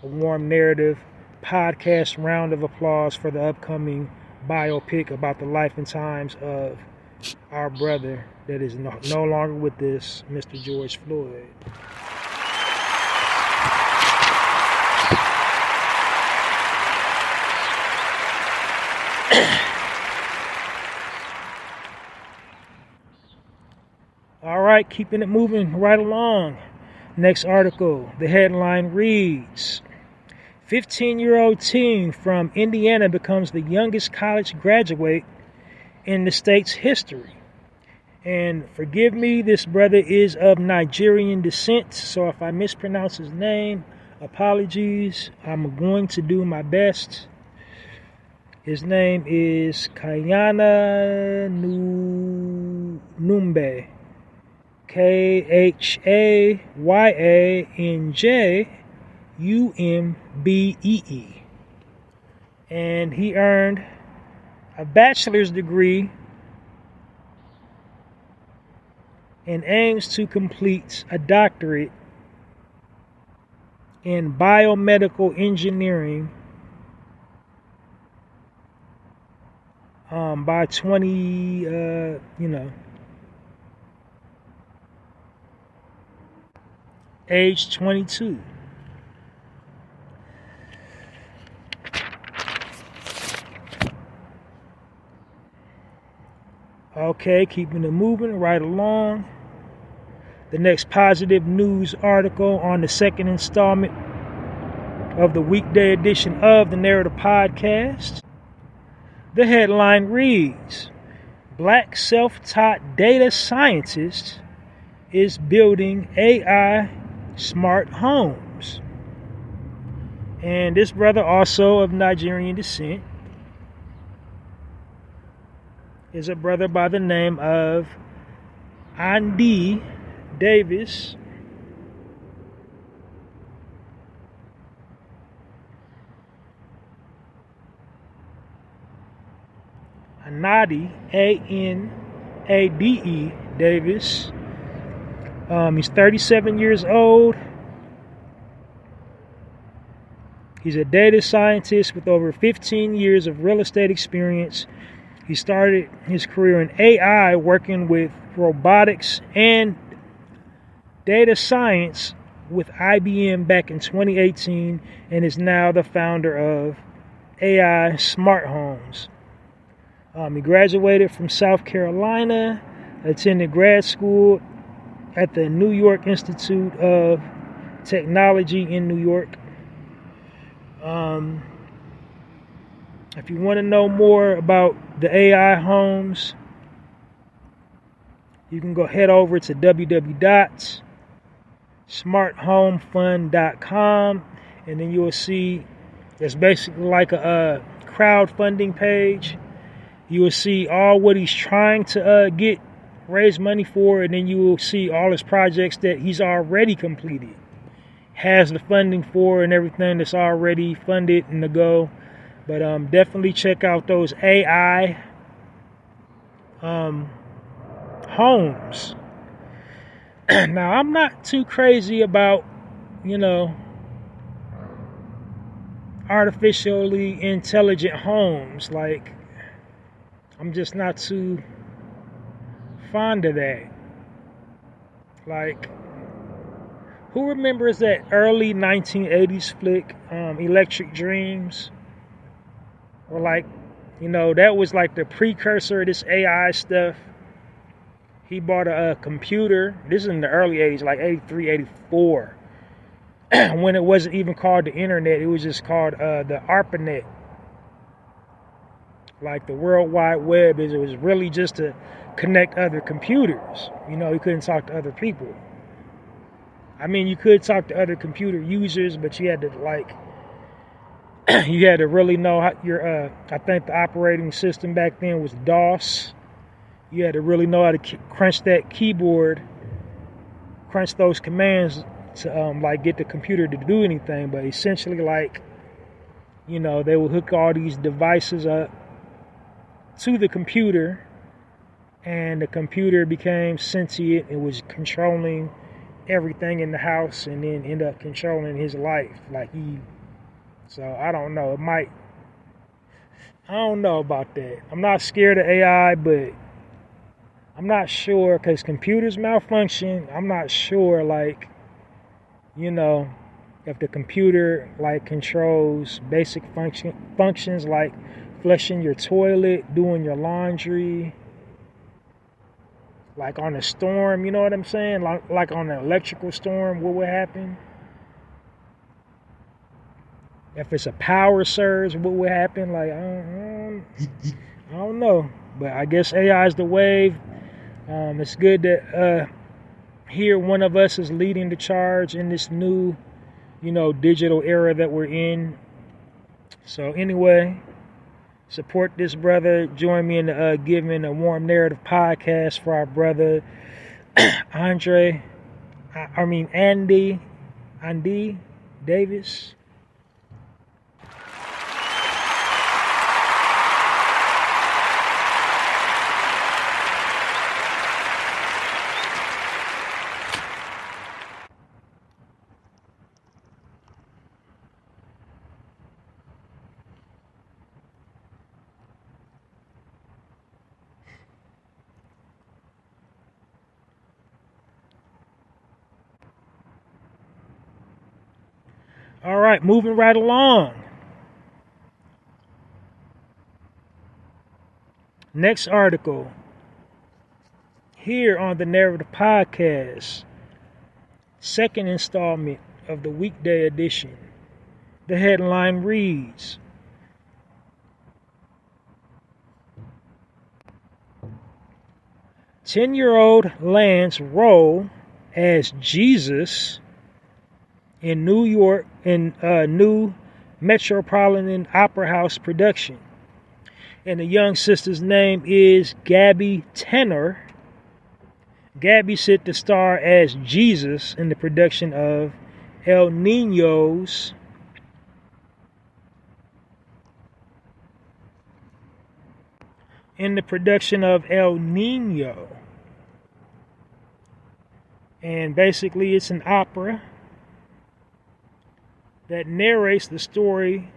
a warm narrative podcast round of applause for the upcoming biopic about the life and times of our brother that is no longer with us, Mr. George Floyd. All right, keeping it moving right along. Next article, the headline reads, 15-year-old teen from Indiana becomes the youngest college graduate in the state's history. And forgive me, this brother is of Nigerian descent, so if I mispronounce his name, apologies. I'm going to do my best. His name is Kayana Numbe. KhayanjUmbee. And he earned a bachelor's degree and aims to complete a doctorate in biomedical engineering by age 22. Okay, keeping it moving right along. The next positive news article on the second installment of the weekday edition of the Narrator podcast. The headline reads, Black self-taught data scientist is building AI smart homes. And this brother, also of Nigerian descent, is a brother by the name of Andy Davis. Anadi, Anade Davis. He's 37 years old. He's a data scientist with over 15 years of real estate experience. He started his career in AI, working with robotics and data science with IBM back in 2018, and is now the founder of AI Smart Homes. He graduated from South Carolina, attended grad school at the New York Institute of Technology in New York. If you want to know more about the AI homes, you can go head over to www.smarthomefund.com, and then you will see it's basically like a crowdfunding page. You will see all what he's trying to raise money for, and then you will see all his projects that he's already completed, has the funding for, and everything that's already funded and to go. But definitely check out those AI homes. Now, I'm not too crazy about, artificially intelligent homes. Like, I'm just not too fond of that. Like, who remembers that early 1980s flick, Electric Dreams? Or like, that was like the precursor of this AI stuff. He bought a computer. This is in the early 80s, like 83, 84. When it wasn't even called the internet, it was just called the ARPANET. Like the World Wide Web, it was really just to connect other computers. You couldn't talk to other people. I mean, you could talk to other computer users, but you had to you had to really know how your, I think the operating system back then was DOS. You had to really know how to crunch that keyboard, crunch those commands to get the computer to do anything. But essentially, they would hook all these devices up to the computer, and the computer became sentient and was controlling everything in the house, and then end up controlling his life. So I don't know. I don't know about that. I'm not scared of AI, but I'm not sure, because computers malfunction. I'm not sure, if the computer controls basic functions like flushing your toilet, doing your laundry, like on a storm, you know what I'm saying? Like on an electrical storm, what would happen? If it's a power surge, what would happen? I don't know. But I guess AI is the wave. It's good that here one of us is leading the charge in this new, digital era that we're in. So anyway, support this brother. Join me in giving a warm narrative podcast for our brother Andy Davis. All right, moving right along. Next article here on the Narrative Podcast, second installment of the weekday edition. The headline reads, "10-year-old lands role as Jesus in New York in a new Metropolitan Opera House production." And the young sister's name is Gabby Tenor. Gabby set to star as Jesus in the production of El Niño's El Niño. And basically it's an opera that narrates the story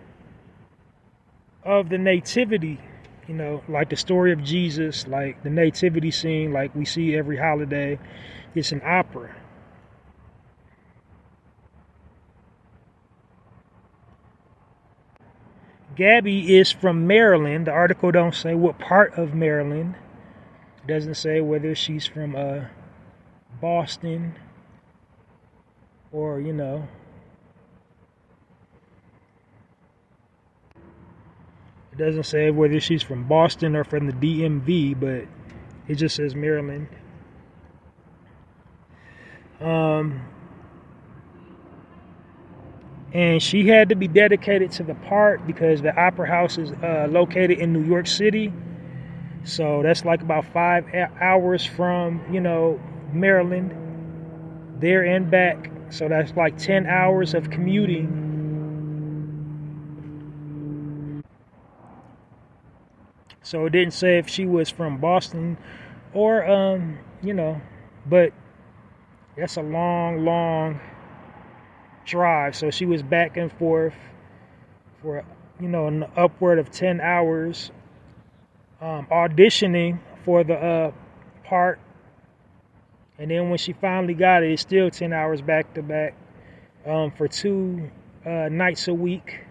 of the nativity, like the story of Jesus, like the nativity scene, like we see every holiday. It's an opera. Gabby is from Maryland. The article don't say what part of Maryland. It doesn't say whether she's from Boston or, it doesn't say whether she's from Boston or from the DMV, but it just says Maryland. And she had to be dedicated to the part because the opera house is located in New York City. So that's like about 5 hours from, Maryland, there and back. So that's like 10 hours of commuting. So it didn't say if she was from Boston or, but that's a long, long drive. So she was back and forth for, an upward of 10 hours auditioning for the part. And then when she finally got it, it's still 10 hours back to back for 2 nights a week.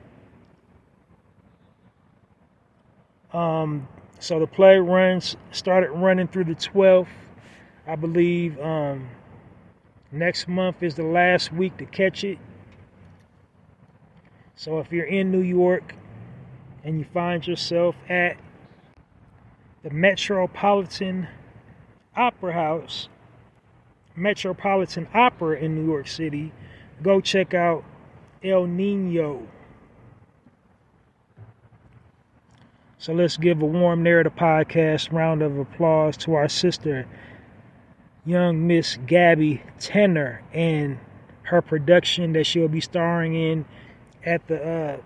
So the play started running through the 12th. I believe next month is the last week to catch it. So if you're in New York and you find yourself at the Metropolitan Opera in New York City, go check out El Nino. So let's give a warm Narrative Podcast round of applause to our sister, young Miss Gabby Tenner, and her production that she'll be starring in at the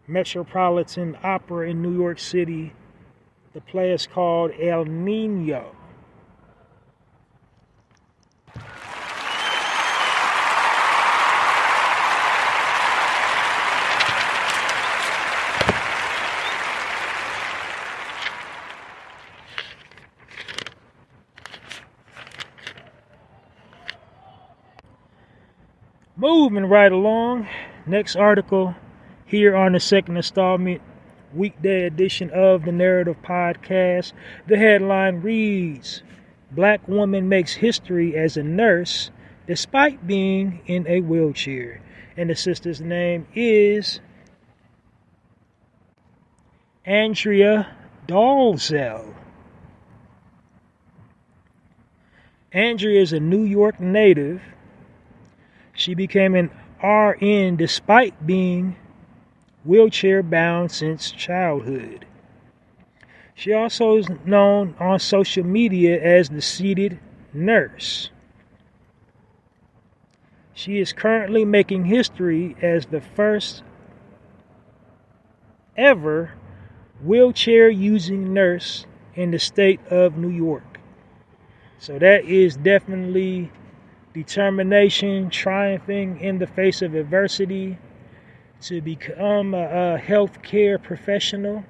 Metropolitan Opera in New York City. The play is called El Nino. Moving right along, next article here on the second installment, weekday edition of the Narrative Podcast. The headline reads, Black woman makes history as a nurse despite being in a wheelchair. And the sister's name is Andrea Dalzell. Andrea is a New York native. She became an RN despite being wheelchair bound since childhood. She also is known on social media as the seated nurse. She is currently making history as the first ever wheelchair using nurse in the state of New York. So that is definitely determination, triumphing in the face of adversity to become a healthcare professional.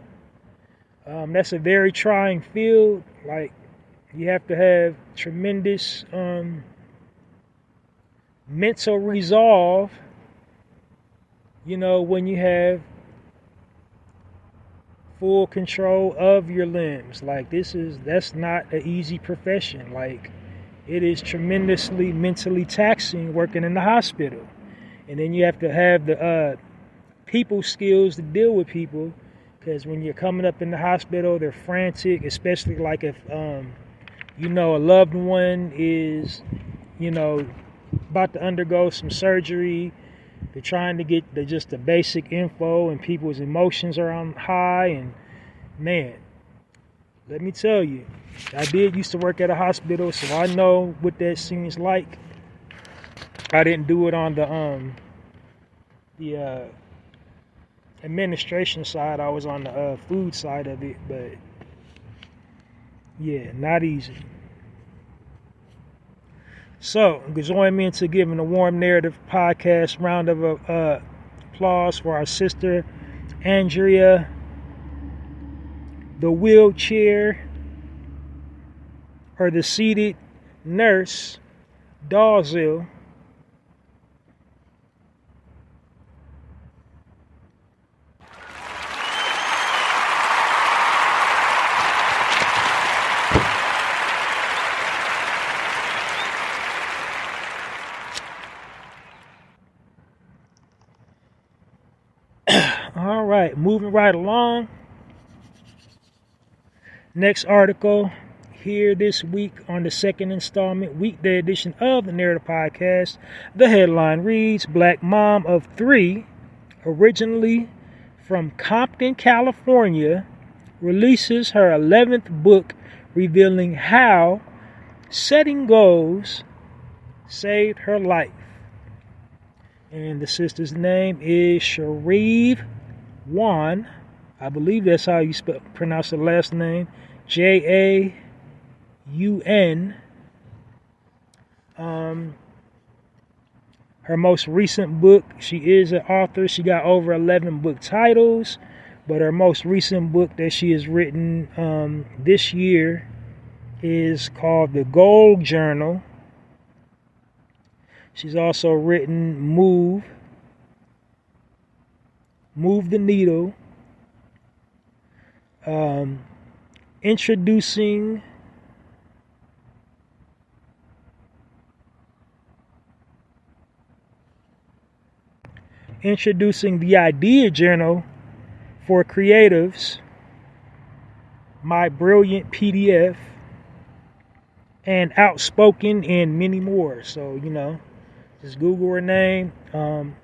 That's a very trying field. Like, you have to have tremendous mental resolve, when you have full control of your limbs. Like, that's not an easy profession. Like, it is tremendously mentally taxing working in the hospital. And then you have to have the people skills to deal with people, because when you're coming up in the hospital, they're frantic, especially like if, a loved one is, about to undergo some surgery. They're trying to get just the basic info, and people's emotions are on high. And man, let me tell you, I did used to work at a hospital, so I know what that seems like. I didn't do it on the administration side. I was on the food side of it, but yeah, not easy. So, join me into giving a warm Narrative Podcast round of applause for our sister, Andrea, the wheelchair, or the seated nurse, Dalzell. All right, moving right along. Next article here this week on the second installment, weekday edition of the Narrator Podcast. The headline reads, Black mom of 3, originally from Compton, California, releases her 11th book revealing how setting goals saved her life. And the sister's name is Sharif Wan. I believe that's how you pronounce the last name. Jaun. Her most recent book, she is an author. She got over 11 book titles. But her most recent book that she has written this year is called The Gold Journal. She's also written Move the Needle, Introducing the Idea Journal for Creatives, My Brilliant PDF, and Outspoken, and many more. So, just Google her name, and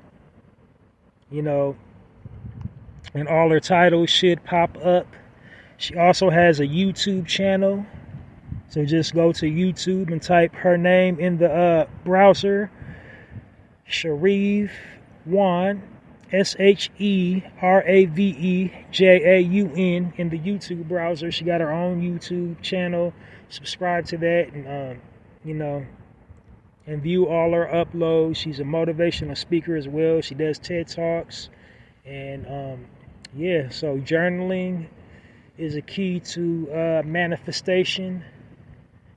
all her titles should pop up. She also has a YouTube channel. So just go to YouTube and type her name in the browser, Sharif Wan, SHERAVEJAUN, in the YouTube browser. She got her own YouTube channel. Subscribe to that, and and view all her uploads. She's a motivational speaker as well. She does TED Talks, and so journaling is a key to manifestation.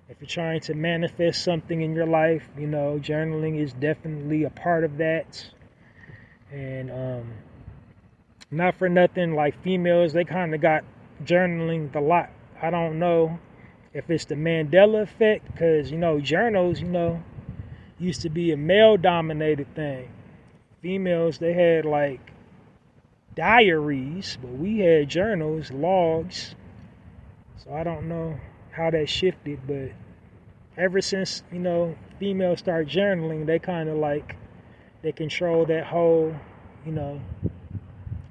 If you're trying to manifest something in your life, journaling is definitely a part of that. And not for nothing, like females, they kind of got journaling a lot. I don't know if it's the Mandela effect, because journals used to be a male-dominated thing. Females, they had like diaries, but we had journals, logs. So I don't know how that shifted, but ever since females start journaling, they kind of like they control that whole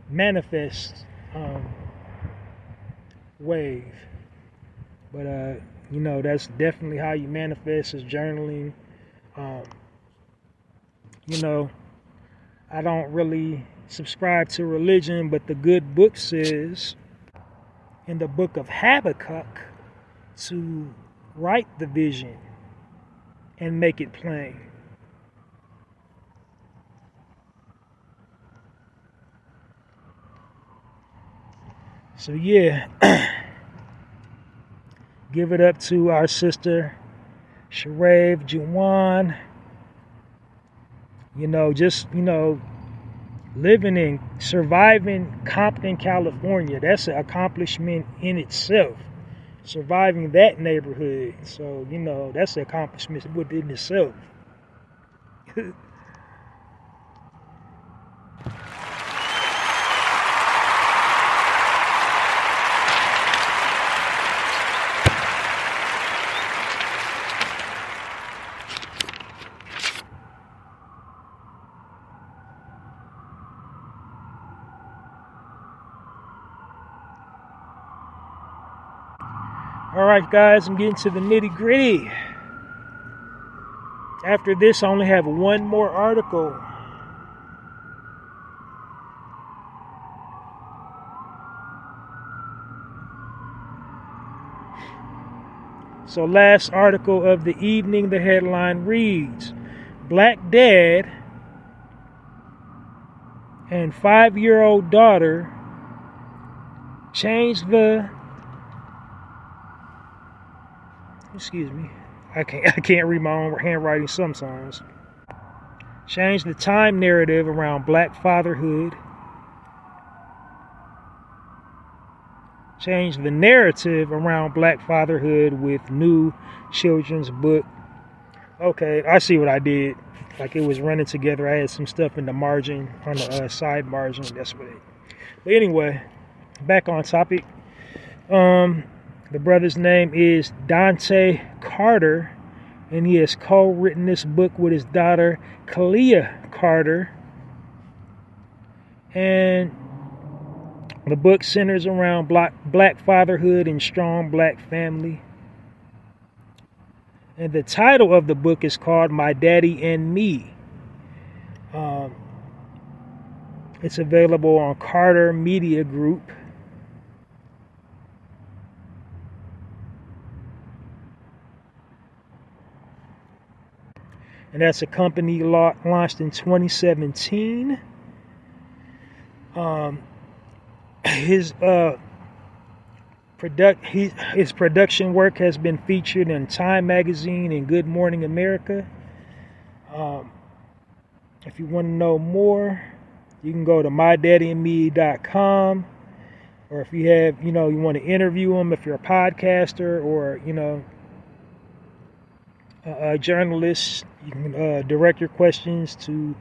manifest wave. But that's definitely how you manifest, is journaling. I don't really subscribe to religion, but the good book says in the book of Habakkuk to write the vision and make it plain. So give it up to our sister Sharif Wan. Surviving Compton, California. That's an accomplishment in itself. Surviving that neighborhood. So, that's an accomplishment within itself. Alright guys, I'm getting to the nitty gritty. After this, I only have one more article. So last article of the evening, the headline reads, Black dad and 5-year-old daughter changed the I can't read my own handwriting sometimes. Change the time narrative around black fatherhood. Change the narrative around black fatherhood with new children's book. Okay, I see what I did. Like it was running together. I had some stuff in the margin, on the side margin. That's what it. But anyway, back on topic. The brother's name is Dante Carter, and he has co-written this book with his daughter, Kalia Carter. And the book centers around black fatherhood and strong black family. And the title of the book is called My Daddy and Me. It's available on Carter Media Group. And that's a company launched in 2017. His production work has been featured in Time Magazine and Good Morning America. If you want to know more, you can go to mydaddyandme.com. Or if you have, you want to interview him, if you're a podcaster or, a journalist, you can direct your questions to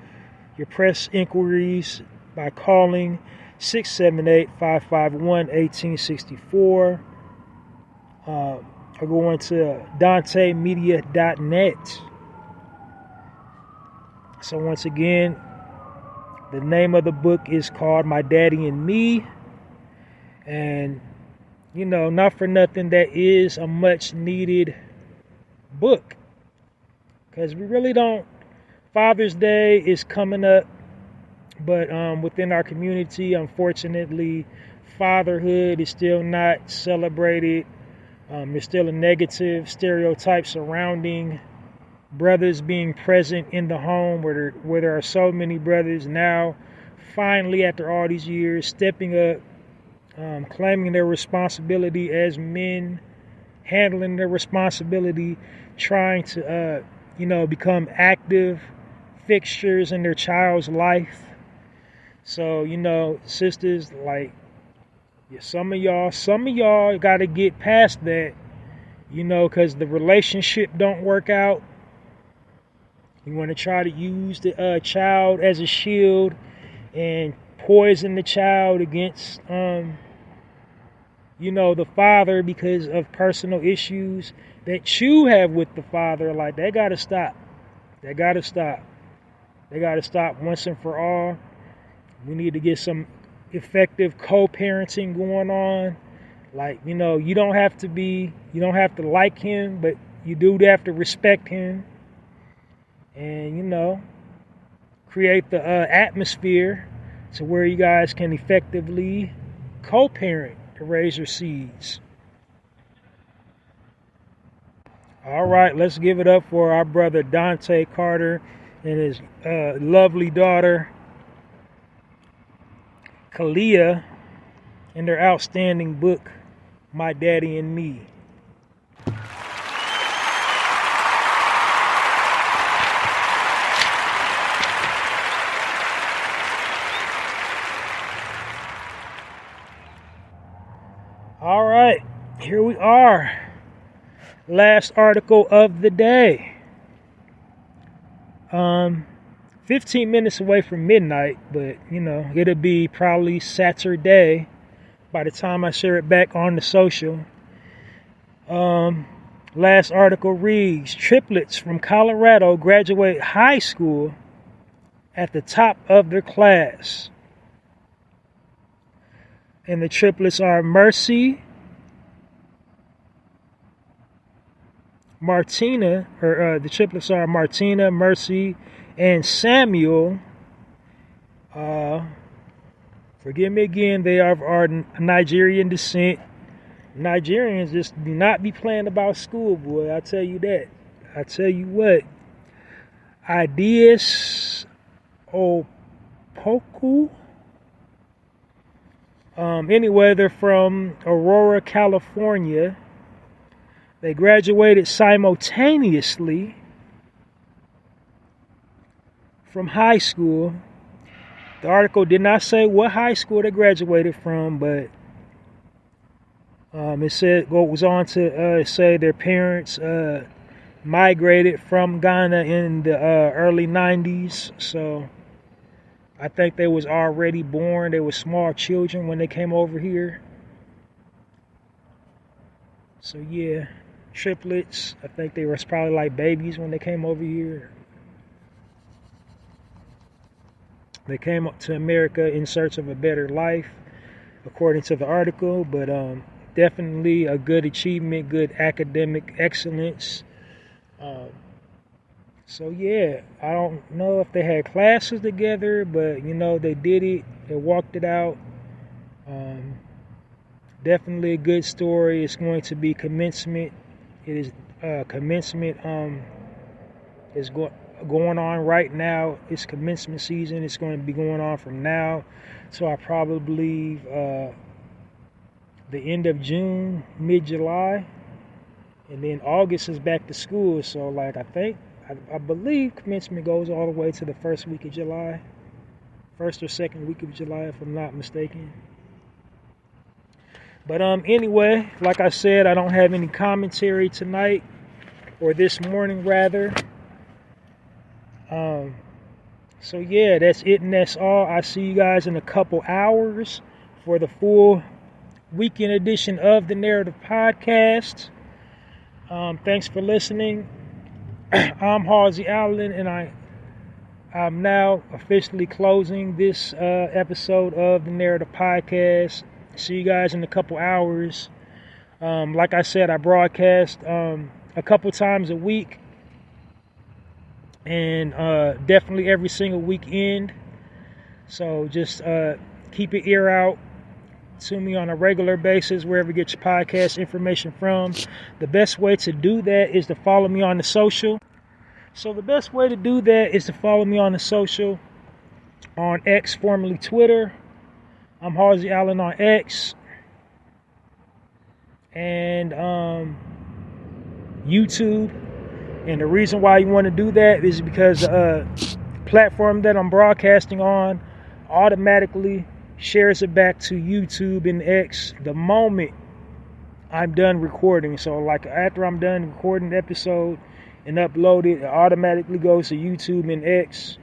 your press inquiries by calling 678-551-1864 or go into dantemedia.net. So once again, the name of the book is called My Daddy and Me. And, not for nothing, that is a much needed book. Because we really don't. Father's Day is coming up. But within our community, unfortunately, fatherhood is still not celebrated. There's still a negative stereotype surrounding brothers being present in the home, where there are so many brothers now, finally, after all these years, stepping up, claiming their responsibility as men, handling their responsibility, trying to, become active fixtures in their child's life. So, sisters, some of y'all got to get past that, because the relationship don't work out. You want to try to use the child as a shield and poison the child against, the father because of personal issues that you have with the father. That got to stop. That got to stop. They got to stop once and for all. We need to get some effective co-parenting going on. You don't have to like him, but you do have to respect him. And, create the atmosphere to where you guys can effectively co-parent to raise your seeds. All right, let's give it up for our brother Dante Carter and his lovely daughter, Kalia, and their outstanding book, My Daddy and Me. All right, here we are. Last article of the day. 15 minutes away from midnight, but it'll be probably Saturday by the time I share it back on the social. Last article reads, triplets from Colorado graduate high school at the top of their class. And the triplets are Martina, Mercy, and Samuel. Forgive me again, they are Nigerian descent. Nigerians just do not be playing about school, boy. I tell you that. I tell you what. Ideas Opoku. Anyway, they're from Aurora, California. They graduated simultaneously from high school. The article did not say what high school they graduated from, but it goes on to say their parents migrated from Ghana in the early 90s. So I think they was already born. They were small children when they came over here. So yeah, triplets. I think they were probably like babies when they came over here. They came up to America in search of a better life, according to the article, but definitely a good achievement, good academic excellence. So yeah, I don't know if they had classes together, but they did it. They walked it out. Definitely a good story. It's going to be commencement. It is commencement. Is going on right now. It's commencement season. It's going to be going on from now. So I probably believe the end of June, mid-July, and then August is back to school. So I believe commencement goes all the way to the first week of July, first or second week of July, if I'm not mistaken. But anyway, like I said, I don't have any commentary tonight, or this morning rather. So yeah, that's it and that's all. I see you guys in a couple hours for the full weekend edition of the Narrative Podcast. Thanks for listening. I'm Halsey Allen, and I'm now officially closing this episode of the Narrative Podcast. See you guys in a couple hours. Like I said, I broadcast a couple times a week, and definitely every single weekend. So just keep your ear out to me on a regular basis, wherever you get your podcast information from. The best way to do that is to follow me on the social. So the best way to do that is to follow me on the social, on X, formerly Twitter. I'm Halsey Allen on X. And YouTube. And the reason why you want to do that is because the platform that I'm broadcasting on automatically shares it back to YouTube and X the moment I'm done recording. So like after I'm done recording the episode and upload it, it automatically goes to YouTube and X.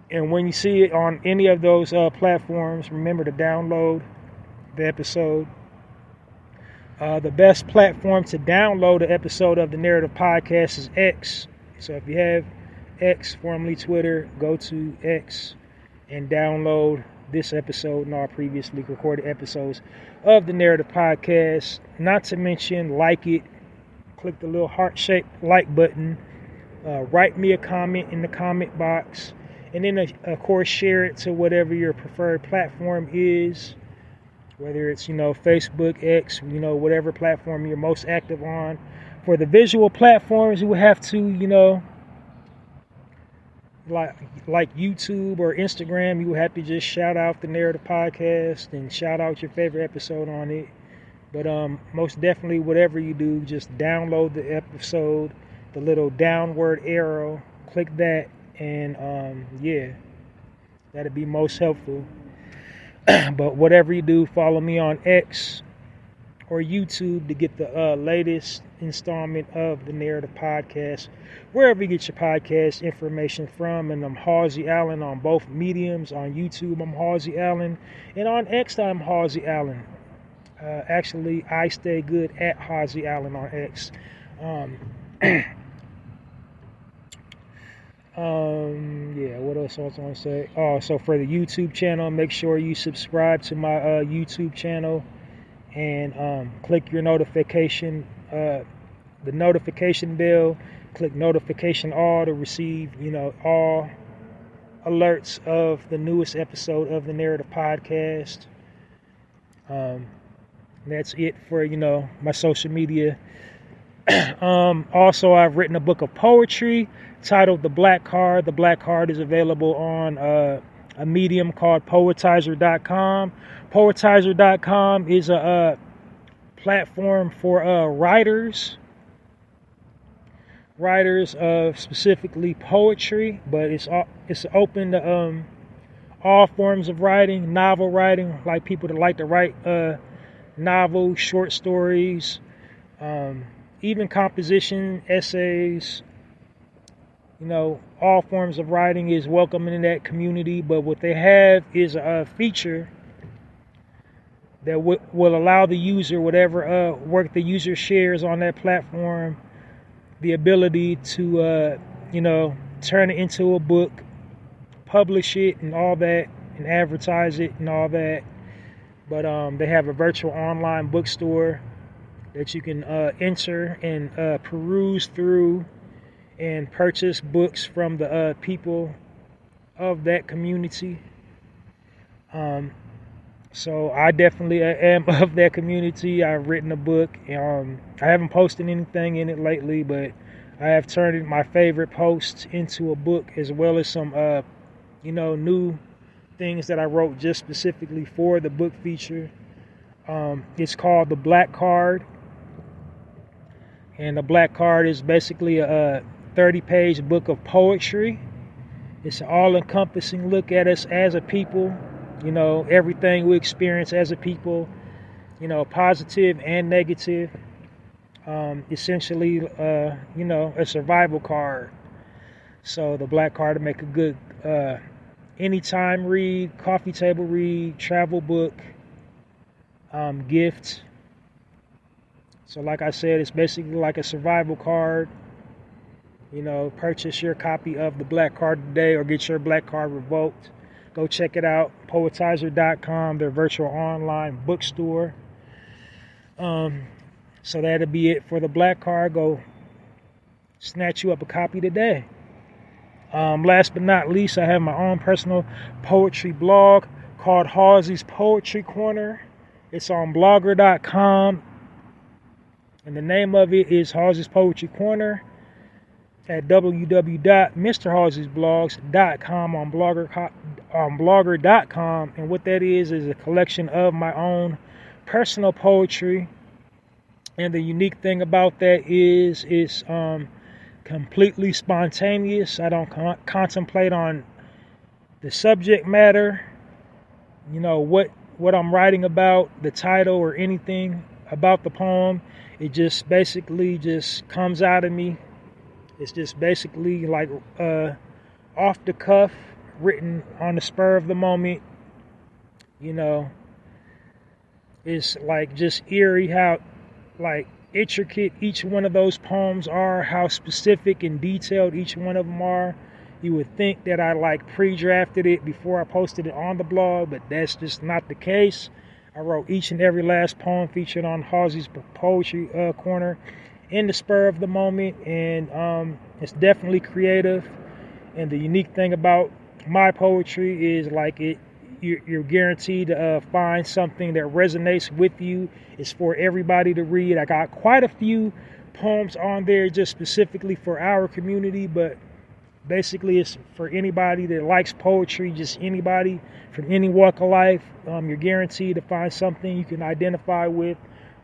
And when you see it on any of those platforms, remember to download the episode. The best platform to download an episode of the Narrative Podcast is X. So if you have X, formerly Twitter, go to X and download this episode and all previously recorded episodes of the Narrative Podcast. Not to mention, like it, click the little heart-shaped like button, write me a comment in the comment box, and then of course share it to whatever your preferred platform is, whether it's Facebook, X, whatever platform you're most active on. For the visual platforms, you would have to like YouTube or Instagram, you would have to just shout out the Narrative Podcast and shout out your favorite episode on it. But most definitely, whatever you do, just download the episode, the little downward arrow, click that, and yeah, that'd be most helpful. But whatever you do, follow me on X or YouTube to get the latest installment of the Narrative Podcast, wherever you get your podcast information from. And I'm Halsey Allen on both mediums. On YouTube, I'm Halsey Allen, and on X, I'm Halsey Allen. Actually, I stay good at Halsey Allen on X. Yeah, what else I was going to say? Oh, so for the YouTube channel, make sure you subscribe to my YouTube channel and click your notification, the notification bell. Click notification all to receive, all alerts of the newest episode of the Narrative Podcast. That's it for, my social media. Also, I've written a book of poetry titled The Black Card. The Black Card is available on a medium called Poetizer.com. Poetizer.com is a platform for writers of specifically poetry, but it's open to all forms of writing, novel writing, like people that like to write novels, short stories, even composition, essays. All forms of writing is welcome in that community. But what they have is a feature that will allow the user, whatever work the user shares on that platform, the ability to, turn it into a book, publish it and all that, and advertise it and all that. But they have a virtual online bookstore that you can enter and peruse through and purchase books from the people of that community. So I definitely am of that community. I've written a book. I haven't posted anything in it lately, but I have turned my favorite posts into a book, as well as some, new things that I wrote just specifically for the book feature. It's called The Black Card. And The Black Card is basically a 30-page book of poetry. It's an all-encompassing look at us as a people, everything we experience as a people, positive and negative. Essentially, a survival card. So the Black Card to make a good anytime read, coffee table read, travel book, gift. So like I said, it's basically like a survival card. Purchase your copy of the Black Card today or get your Black Card revoked. Go check it out, poetizer.com, their virtual online bookstore. So that'll be it for the Black Card. Go snatch you up a copy today. Last but not least, I have my own personal poetry blog called hallziespoetrycorner. It's on blogger.com. And the name of it is hallziespoetrycorner at www.mrhallziesblogs.com on blogger.com. And what that is a collection of my own personal poetry. And the unique thing about that is it's completely spontaneous. I don't contemplate on the subject matter, what I'm writing about, the title or anything about the poem. It just basically just comes out of me. It's just basically like off the cuff, written on the spur of the moment. It's like just eerie how intricate each one of those poems are, how specific and detailed each one of them are. You would think that I pre-drafted it before I posted it on the blog, but that's just not the case. I wrote each and every last poem featured on Halsey's Poetry Corner in the spur of the moment, and it's definitely creative. And the unique thing about my poetry is you're guaranteed to find something that resonates with you. It's for everybody to read. I got quite a few poems on there just specifically for our community, but basically it's for anybody that likes poetry, just anybody from any walk of life. You're guaranteed to find something you can identify with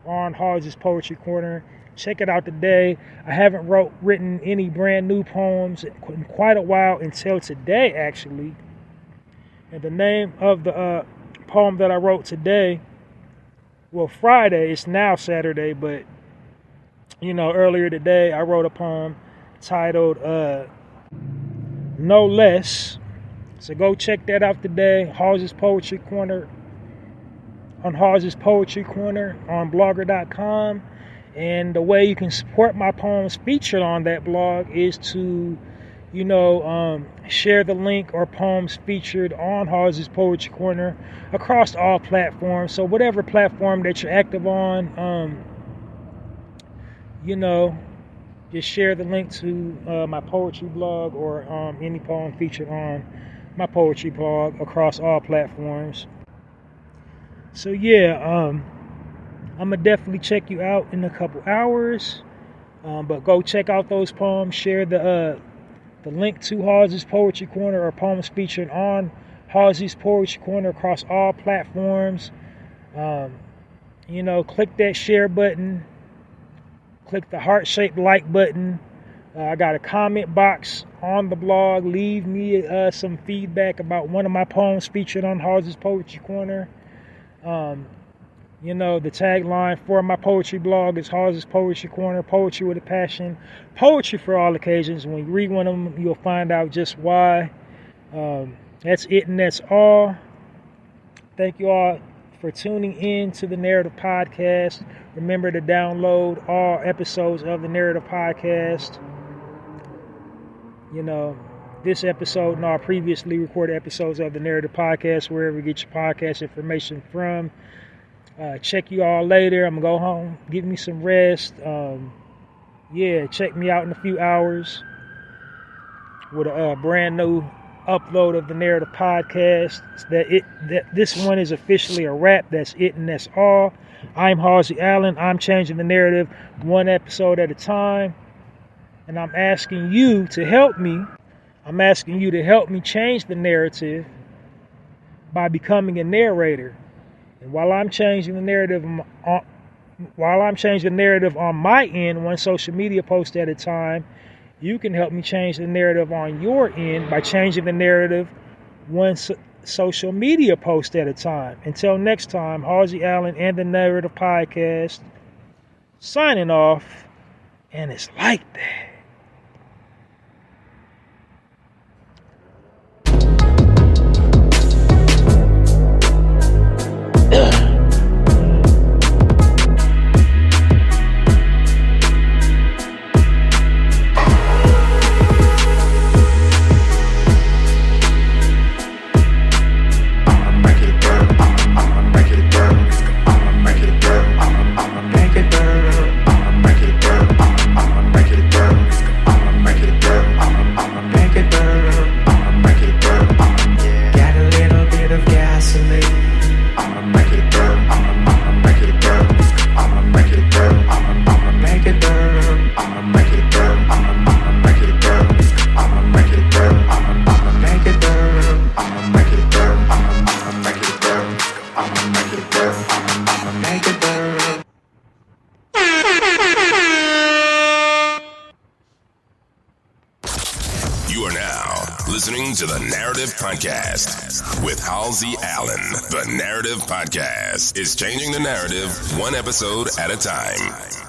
on Halsey's Poetry Corner. Check it out today. I haven't written any brand new poems in quite a while until today, actually. And the name of the poem that I wrote today, Friday, it's now Saturday, but, earlier today I wrote a poem titled No Less. So go check that out today. Halsey's Poetry Corner, on Halsey's Poetry Corner on blogger.com. And the way you can support my poems featured on that blog is to share the link or poems featured on Halsey's Poetry Corner across all platforms. So whatever platform that you're active on, just share the link to my poetry blog or any poem featured on my poetry blog across all platforms. So I'm gonna definitely check you out in a couple hours. But go check out those poems. Share the link to Halsey's Poetry Corner or poems featured on Halsey's Poetry Corner across all platforms. Click that share button. Click the heart-shaped like button. I got a comment box on the blog. Leave me some feedback about one of my poems featured on Halsey's Poetry Corner. The tagline for my poetry blog is Halsey's Poetry Corner, poetry with a passion, poetry for all occasions. When you read one of them, you'll find out just why. That's it and that's all. Thank you all for tuning in to the Narrative Podcast. Remember to download all episodes of the Narrative Podcast. This episode and all previously recorded episodes of the Narrative Podcast, wherever you get your podcast information from. Check you all later. I'm going to go home, give me some rest. Check me out in a few hours with a brand new upload of the Narrative Podcast. This one is officially a wrap. That's it and that's all. I'm Halsey Allen. I'm changing the narrative one episode at a time. And I'm asking you to help me. I'm asking you to help me change the narrative by becoming a narrator. And while I'm changing the narrative on my end, one social media post at a time, you can help me change the narrative on your end by changing the narrative one social media post at a time. Until next time, Halsey Allen and the Narrative Podcast signing off, and it's like that. Listening to the Narrative Podcast with Halsey Allen. The Narrative Podcast is changing the narrative one episode at a time.